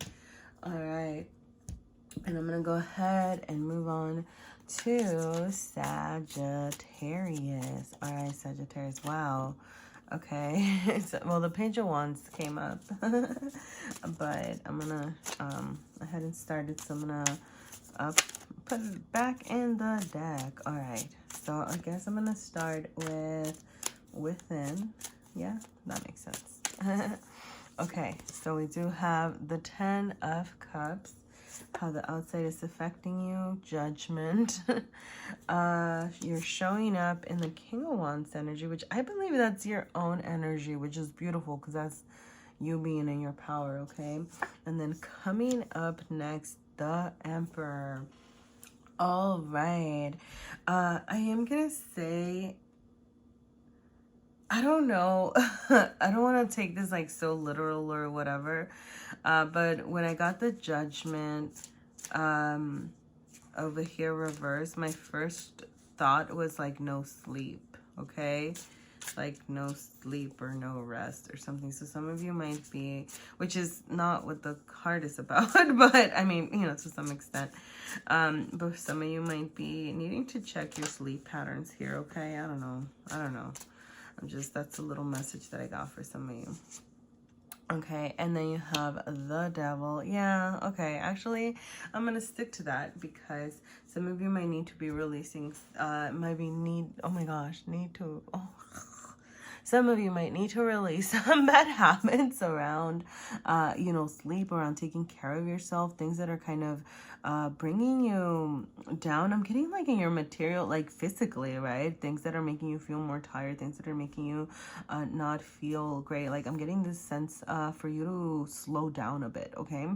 S1: All right. And I'm going to go ahead and move on to Sagittarius. All right, Sagittarius. Wow. Okay. So, well, the Page of Wands came up. But I'm going to ahead and start it. So I'm going to put it back in the deck. All right. So I guess I'm going to start with Within. Yeah, that makes sense. Okay. So we do have the 10 of Cups. How the outside is affecting you, Judgment. You're showing up in the King of Wands energy, which I believe that's your own energy, which is beautiful because that's you being in your power, okay? And then coming up next, the Emperor. All right. I am going to say, I don't know. I don't want to take this like so literal or whatever. But when I got the Judgment over here reversed, my first thought was like no sleep, okay? Like no sleep or no rest or something. So some of you might be, which is not what the card is about, but I mean, you know, to some extent. But some of you might be needing to check your sleep patterns here, okay? I don't know. That's a little message that I got for some of you. Okay, and then you have the Devil. Yeah, okay. Actually, I'm going to stick to that because some of you might need to be releasing, some of you might need to release some bad habits around, you know, sleep, around taking care of yourself, things that are kind of bringing you down. I'm getting like in your material, like physically, right? Things that are making you feel more tired, things that are making you not feel great. Like I'm getting this sense for you to slow down a bit, okay?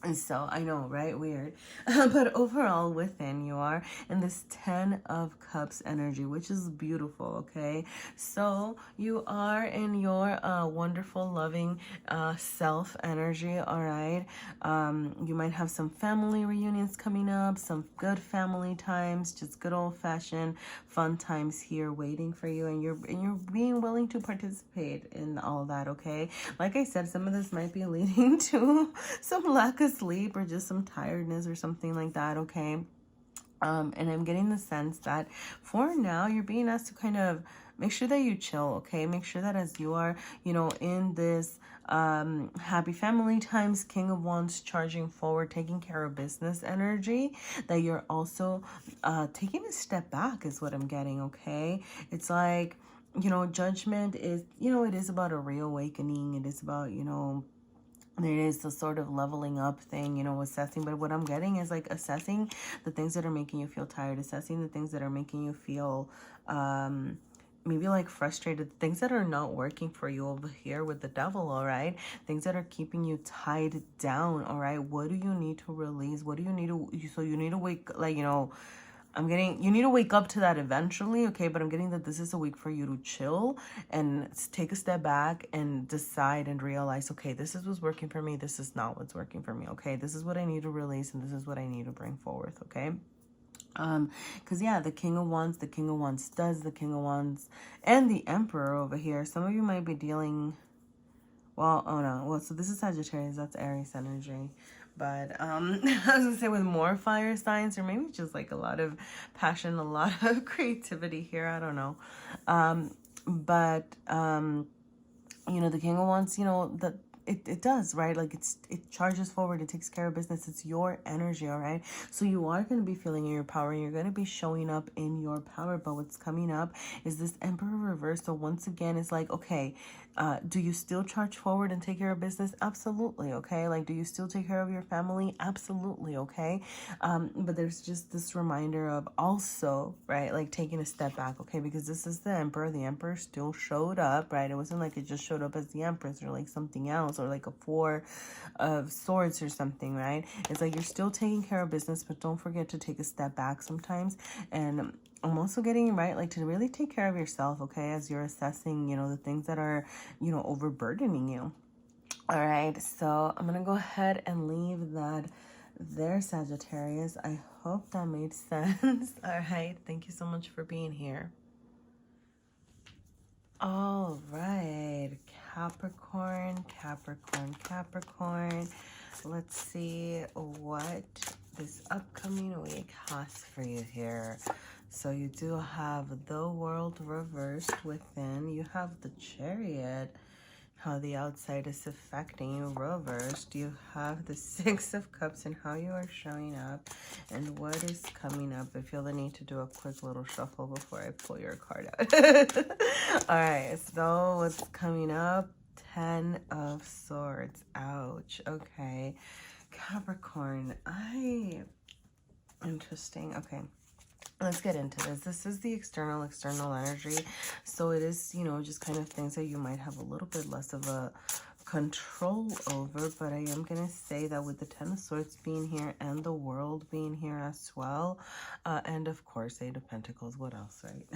S1: And so I know, right? Weird. But overall, within, you are in this 10 of Cups energy, which is beautiful, okay? So you are in your wonderful, loving self energy, all right? You might have some family reunions coming up, some good family times, just good old-fashioned fun times here waiting for you, and you're being willing to participate in all that, okay? Like I said, some of this might be leading to some lack of sleep or just some tiredness or something like that, okay? And I'm getting the sense that for now you're being asked to kind of make sure that you chill, okay? Make sure that as you are, you know, in this happy family times, King of Wands, charging forward, taking care of business energy, that you're also taking a step back is what I'm getting, okay? It's like, you know, Judgment is, you know, it is about a reawakening. It is about, you know, there is a sort of leveling up thing, you know, assessing. But what I'm getting is like assessing the things that are making you feel tired, assessing the things that are making you feel maybe like frustrated, things that are not working for you over here with the devil, all right? Things that are keeping you tied down, all right? What do you need to release? What do you need to, so you need to wake, like, you know, I'm getting, you need to wake up to that eventually, okay? But I'm getting that this is a week for you to chill and take a step back and decide and realize, okay, this is what's working for me. This is not what's working for me, okay? This is what I need to release and this is what I need to bring forth, okay? Because yeah, the King of Wands does, the King of Wands and the Emperor over here. Some of you might be dealing, well, oh no, well, so this is Sagittarius, that's Aries energy. But I was gonna say with more fire signs, or maybe just like a lot of passion, a lot of creativity here, I don't know. You know, the King of Wands, you know, that it does, right? Like it charges forward, it takes care of business. It's your energy, all right? So you are going to be feeling in your power and you're going to be showing up in your power. But what's coming up is this Emperor reverse. So once again, it's like, okay, do you still charge forward and take care of business? Absolutely, okay? Like, do you still take care of your family? Absolutely, okay? But there's just this reminder of also, right, like taking a step back, okay? Because this is the Emperor. The Emperor still showed up, right? It wasn't like it just showed up as the Empress or like something else or like a Four of Swords or something, right? It's like you're still taking care of business, but don't forget to take a step back sometimes. And I'm also getting, right, like to really take care of yourself, okay, as you're assessing, you know, the things that are, you know, overburdening you. All right, so I'm going to go ahead and leave that there, Sagittarius. I hope that made sense. All right, thank you so much for being here. All right, Capricorn. Let's see what this upcoming week has for you here. So you do have the World reversed within. You have the Chariot, how the outside is affecting you reversed. You have the Six of Cups and how you are showing up and what is coming up. I feel the need to do a quick little shuffle before I pull your card out. All right, so what's coming up? 10 of Swords. Ouch. Okay. Capricorn. Interesting. Okay. Let's get into this. This is the external energy. So it is, you know, just kind of things that you might have a little bit less of a control over. But I am going to say that with the 10 of Swords being here and the World being here as well. And of course, 8 of Pentacles. What else, right?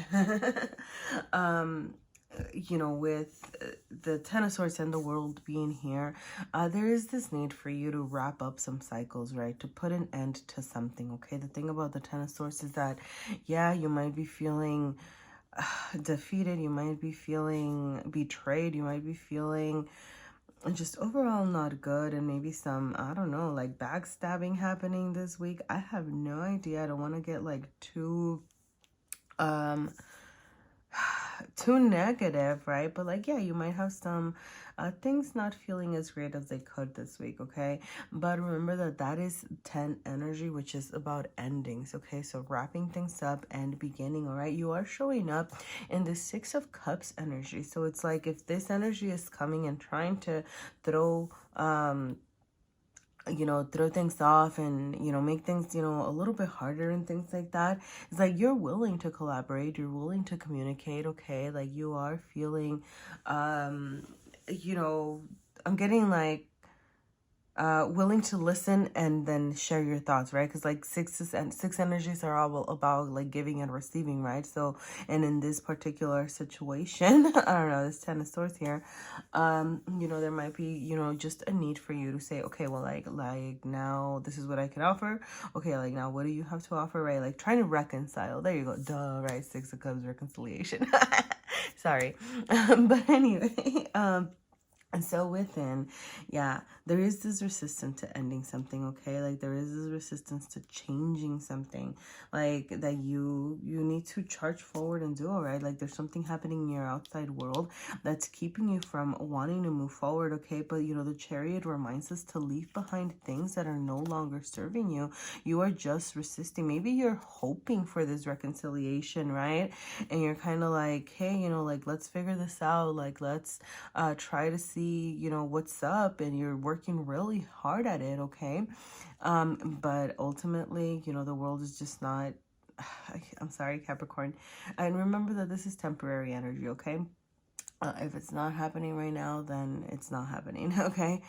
S1: You know, with the 10 of Swords and the World being here, there is this need for you to wrap up some cycles, right? To put an end to something, okay? The thing about the 10 of Swords is that, yeah, you might be feeling defeated. You might be feeling betrayed. You might be feeling just overall not good, and maybe some, I don't know, like backstabbing happening this week. I have no idea. I don't want to get like too negative, right? But like, yeah, you might have some things not feeling as great as they could this week, okay? But remember that that is 10 energy, which is about endings, okay? So wrapping things up and beginning, all right? You are showing up in the 6 of Cups energy. So it's like if this energy is coming and trying to throw you know, throw things off and, you know, make things, you know, a little bit harder and things like that. It's like you're willing to collaborate, you're willing to communicate, okay? Like you are feeling, you know, I'm getting like, willing to listen and then share your thoughts, right? Because like six energies are all about like giving and receiving, right? So, and in this particular situation, I don't know, this 10 of Swords here, you know, there might be, you know, just a need for you to say, okay, well, like now this is what I can offer. Okay, like now what do you have to offer, right? Like trying to reconcile. There you go. Duh, right? 6 of Cups, reconciliation. Sorry. But anyway, and so within, yeah, there is this resistance to ending something, okay? Like there is this resistance to changing something, like that you need to charge forward and do, all right? Like there's something happening in your outside world that's keeping you from wanting to move forward, okay? But you know, the Chariot reminds us to leave behind things that are no longer serving you. You are just resisting. Maybe you're hoping for this reconciliation, right? And you're kind of like, hey, you know, like let's figure this out. Like let's try to see, you know, what's up, and you're working really hard at it, okay? But ultimately, you know, the world is just not I'm sorry, Capricorn. And remember that this is temporary energy, okay? If it's not happening right now, then it's not happening, okay?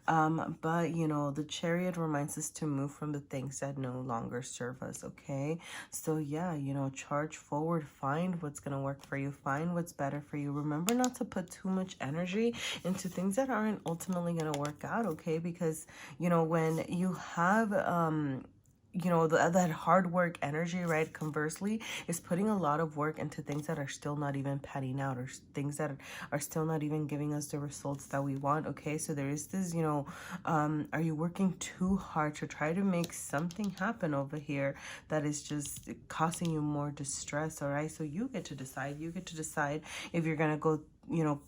S1: But, you know, the Chariot reminds us to move from the things that no longer serve us, okay? So, yeah, you know, charge forward, find what's going to work for you, find what's better for you. Remember not to put too much energy into things that aren't ultimately going to work out, okay? Because, you know, when you have, you know, that hard work energy, right, conversely, is putting a lot of work into things that are still not even panning out, or things that are still not even giving us the results that we want, okay? So there is this, you know, are you working too hard to try to make something happen over here that is just causing you more distress, all right? So you get to decide. You get to decide if you're gonna go, you know,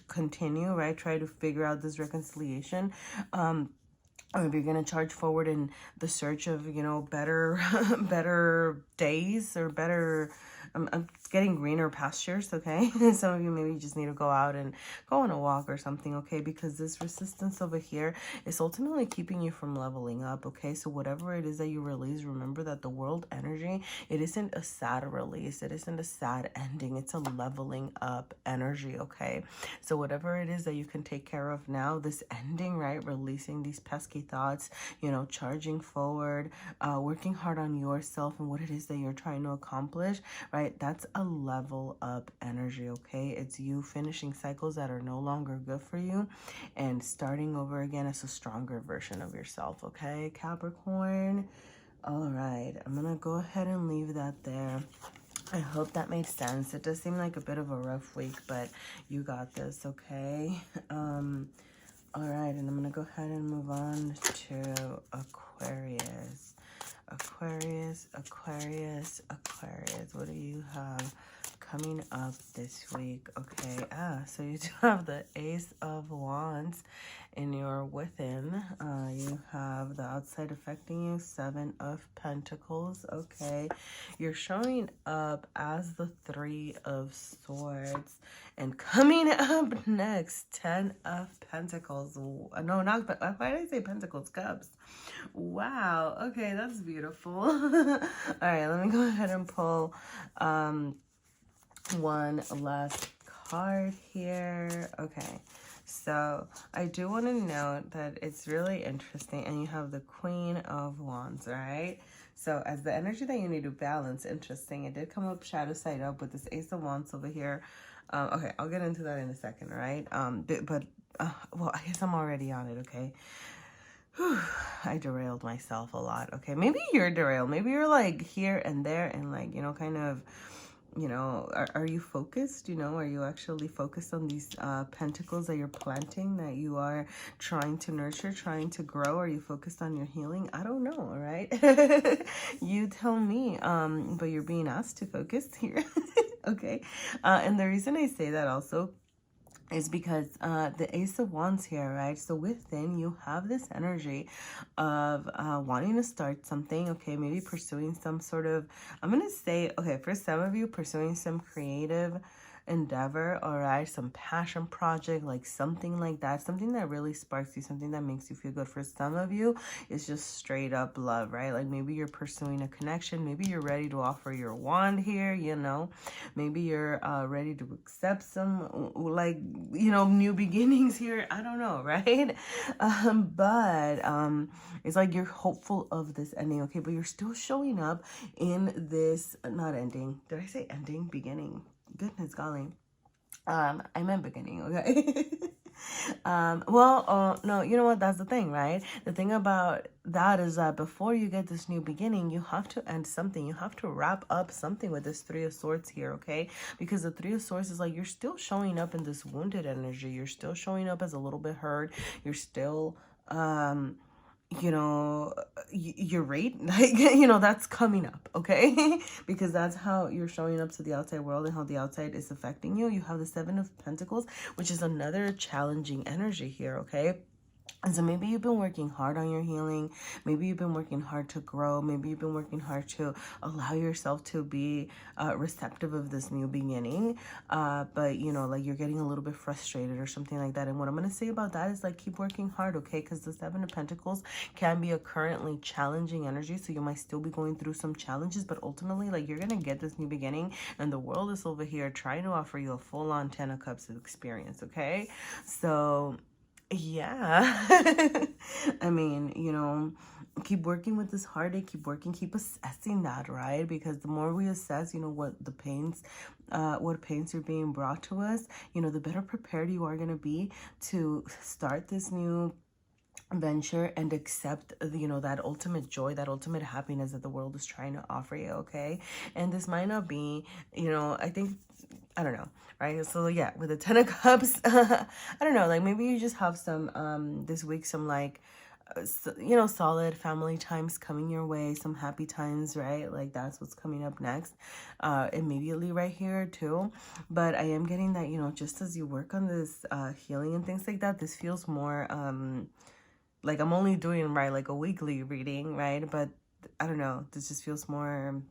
S1: continue, right? Try to figure out this reconciliation, or if you're going to charge forward in the search of, you know, better better days, or better, I'm getting greener pastures, okay? Some of you maybe just need to go out and go on a walk or something, okay? Because this resistance over here is ultimately keeping you from leveling up, okay? So whatever it is that you release, remember that the world energy, it isn't a sad release. It isn't a sad ending. It's a leveling up energy, okay? So whatever it is that you can take care of now, this ending, right? Releasing these pesky thoughts, you know, charging forward, working hard on yourself and what it is that you're trying to accomplish, right? That's a level up energy, okay? It's you finishing cycles that are no longer good for you and starting over again as a stronger version of yourself, okay, Capricorn? All right, I'm gonna go ahead and leave that there. I hope that made sense. It does seem like a bit of a rough week, but you got this, okay? All right, and I'm gonna go ahead and move on to Aquarius. Aquarius, Aquarius, Aquarius. What do you have coming up this week? Okay, so you do have the Ace of Wands in your within. You have the outside affecting you, Seven of Pentacles. Okay, you're showing up as the Three of Swords. And coming up next, 10 of Pentacles. No, not, why did I say Pentacles? Cups. Wow. Okay, that's beautiful. All right, let me go ahead and pull one last card here. Okay, so I do want to note that it's really interesting, and you have the Queen of Wands, right? So as the energy that you need to balance, interesting, it did come up shadow side up with this Ace of Wands over here. Okay, I'll get into that in a second, right? Well, I guess I'm already on it, okay? Whew, I derailed myself a lot, okay? Maybe you're derailed. Maybe you're like here and there and like, you know, kind of, you know, are you focused? You know, are you actually focused on these pentacles that you're planting, that you are trying to nurture, trying to grow? Are you focused on your healing? I don't know, all right? You tell me, but you're being asked to focus here. Okay, and the reason I say that also is because the Ace of Wands here, right? So within you have this energy of wanting to start something, okay? Maybe pursuing some sort of, I'm going to say, okay, for some of you, pursuing some creative endeavor, all right, some passion project, like something like that, something that really sparks you, something that makes you feel good. For some of you, it's just straight up love, right? Like maybe you're pursuing a connection, maybe you're ready to offer your wand here, you know, maybe you're ready to accept some, like, you know, new beginnings here. I don't know, right? But it's like you're hopeful of this ending, okay? But you're still showing up in this, not ending, did I say ending? Beginning. Goodness golly. I meant beginning, okay? No, you know what? That's the thing, right? The thing about that is that before you get this new beginning, you have to end something. You have to wrap up something with this Three of Swords here, okay? Because the Three of Swords is like you're still showing up in this wounded energy. You're still showing up as a little bit hurt. You're still, you know, you're right, like, you know, that's coming up, okay? Because that's how you're showing up to the outside world and how the outside is affecting you. You have the Seven of Pentacles, which is another challenging energy here, okay? And so maybe you've been working hard on your healing. Maybe you've been working hard to grow. Maybe you've been working hard to allow yourself to be receptive of this new beginning. But, you know, like you're getting a little bit frustrated or something like that. And what I'm going to say about that is like, keep working hard, okay? Because the Seven of Pentacles can be a currently challenging energy. So you might still be going through some challenges. But ultimately, like, you're going to get this new beginning. And the world is over here trying to offer you a full-on Ten of Cups experience, okay? So yeah. I mean, you know, keep working with this heartache, keep working, keep assessing that, right? Because the more we assess, you know, what pains are being brought to us, you know, the better prepared you are going to be to start this new venture and accept, you know, that ultimate joy, that ultimate happiness that the world is trying to offer you, okay? And this might not be, you know, I don't know, right? So yeah, with the Ten of Cups, I don't know, like maybe you just have some, this week, some like, you know, solid family times coming your way, some happy times, right? Like that's what's coming up next, immediately right here too. But I am getting that, you know, just as you work on this healing and things like that, this feels more, like I'm only doing, right, like a weekly reading, right? But I don't know, this just feels more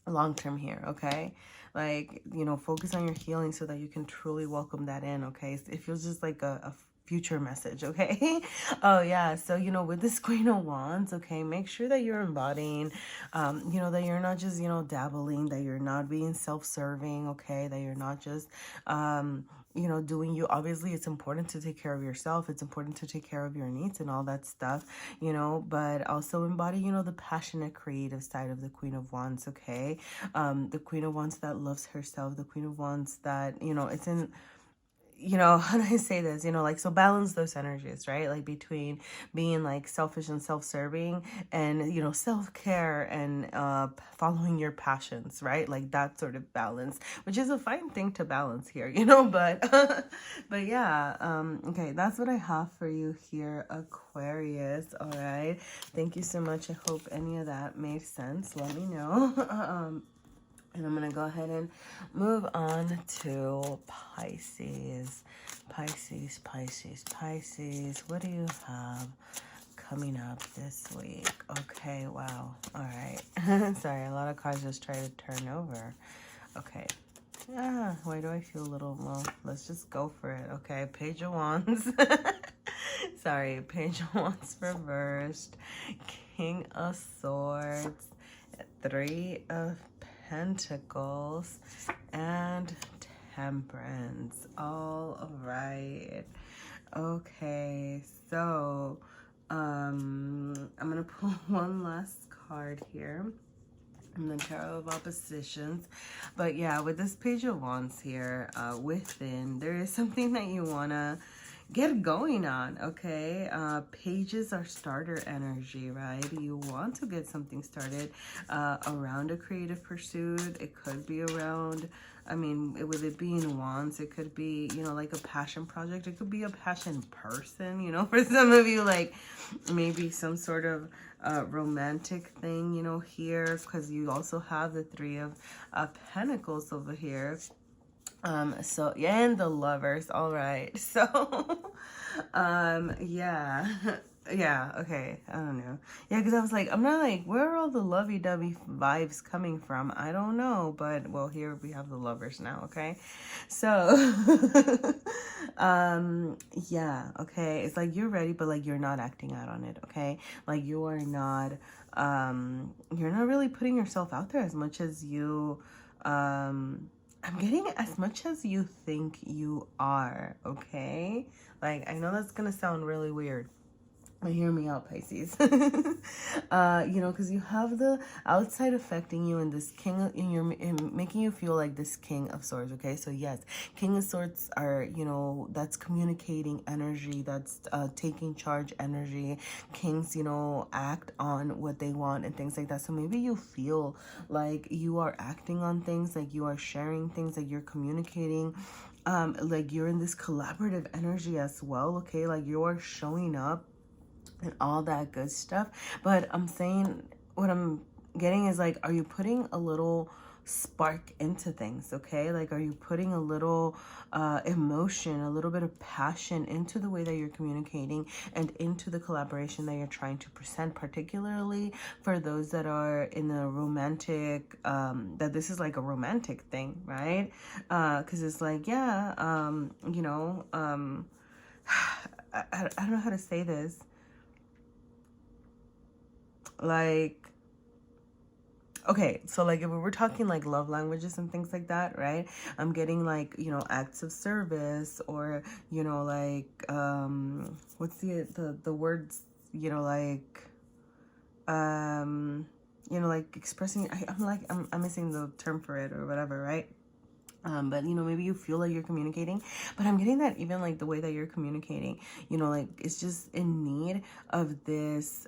S1: long-term here, okay? Like, you know, focus on your healing so that you can truly welcome that in, okay? It feels just like a future message, okay? Oh yeah, so, you know, with this Queen of Wands, okay, make sure that you're embodying, you know, that you're not just, you know, dabbling, that you're not being self-serving, okay? That you're not just, you know, doing you. Obviously, it's important to take care of yourself. It's important to take care of your needs and all that stuff, you know, but also embody, you know, the passionate, creative side of the Queen of Wands, okay? The Queen of Wands that loves herself, the Queen of Wands that, you know, it's in, you know, how do I say this? You know, like, so balance those energies, right? Like between being like selfish and self-serving and, you know, self-care and following your passions, right? Like that sort of balance, which is a fine thing to balance here, you know, but, but yeah, okay, that's what I have for you here, Aquarius. All right. Thank you so much. I hope any of that made sense. Let me know. And I'm going to go ahead and move on to Pisces. Pisces, Pisces, Pisces. What do you have coming up this week? Okay, wow. All right. Sorry, a lot of cards just try to turn over. Okay. Ah, why do I feel a little, well, let's just go for it. Okay, Page of Wands. Sorry, Page of Wands reversed. King of Swords. Three of Pentacles and Temperance. All right. Okay, so I'm gonna pull one last card here in the Tarot of Oppositions. But yeah, with this Page of Wands here, within, there is something that you wanna get going on, okay? Pages are starter energy, right? You want to get something started around a creative pursuit. It could be around, I mean, with it being Wands, it could be, you know, like a passion project. It could be a passion person, you know, for some of you, like maybe some sort of romantic thing, you know, here, because you also have the Three of Pentacles over here. So yeah, and the Lovers. All right. So yeah. Yeah, okay. I don't know. Yeah, because I was like, I'm not like, where are all the lovey-dovey vibes coming from? I don't know, but well, here we have the Lovers now, okay? So yeah, okay. It's like you're ready, but like you're not acting out on it, okay? Like you are not you're not really putting yourself out there as much as you I'm getting as much as you think you are, okay? Like, I know that's gonna sound really weird, but hear me out, Pisces. You know, because you have the outside affecting you and this king, in making you feel like this King of Swords, okay? So yes, King of Swords are, you know, that's communicating energy, that's taking charge energy. Kings, you know, act on what they want and things like that. So maybe you feel like you are acting on things, like you are sharing things, like you're communicating, like you're in this collaborative energy as well, okay? Like you're showing up and all that good stuff. But I'm saying, what I'm getting is like, are you putting a little spark into things, okay? Like, are you putting a little emotion, a little bit of passion into the way that you're communicating and into the collaboration that you're trying to present, particularly for those that are in a romantic, that this is like a romantic thing, right? Because it's like, yeah, you know, I don't know how to say this. Like, okay, so like if we were talking like love languages and things like that, right? I'm getting like, you know, acts of service, or, you know, like what's the words, you know, like you know, like expressing, I'm missing the term for it or whatever, right? But you know, maybe you feel like you're communicating, but I'm getting that even like the way that you're communicating, you know, like it's just in need of this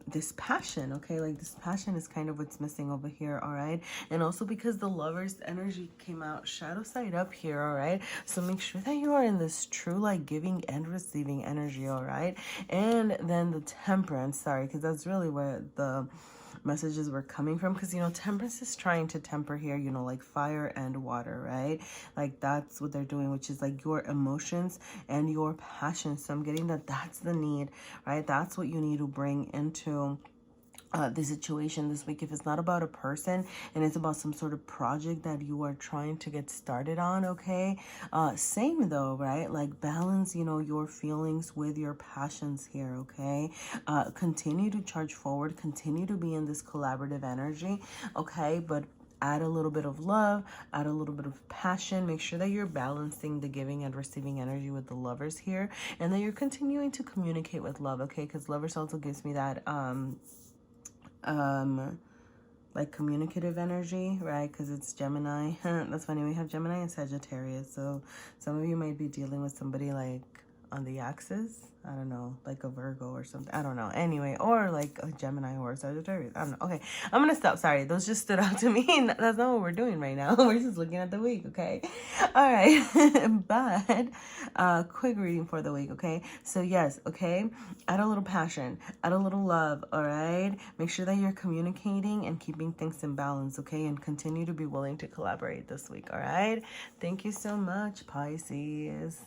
S1: this passion, okay? Like this passion is kind of what's missing over here, all right? And also because the Lover's energy came out shadow side up here, all right? So make sure that you are in this true like giving and receiving energy, all right? And then the Temperance, sorry, because that's really where the messages were coming from, because you know, Temperance is trying to temper here, you know, like fire and water, right? Like that's what they're doing, which is like your emotions and your passion. So I'm getting that that's the need, right? That's what you need to bring into the situation this week. If it's not about a person and it's about some sort of project that you are trying to get started on, okay? Same though, right? Like balance, you know, your feelings with your passions here, okay? Continue to charge forward, continue to be in this collaborative energy, okay? But add a little bit of love, add a little bit of passion. Make sure that you're balancing the giving and receiving energy with the Lovers here, and that you're continuing to communicate with love, okay? Because Lovers also gives me that like communicative energy, right? Because it's Gemini. That's funny, we have Gemini and Sagittarius, so some of you might be dealing with somebody like on the axis, I don't know, like a Virgo or something, I don't know, anyway, or like a Gemini or a Sagittarius, I don't know. Okay, I'm gonna stop. Sorry, those just stood out to me. That's not what we're doing right now. We're just looking at the week, okay? All right. But quick reading for the week, okay? So yes, okay, add a little passion, add a little love, all right? Make sure that you're communicating and keeping things in balance, okay? And continue to be willing to collaborate this week, all right? Thank you so much, Pisces.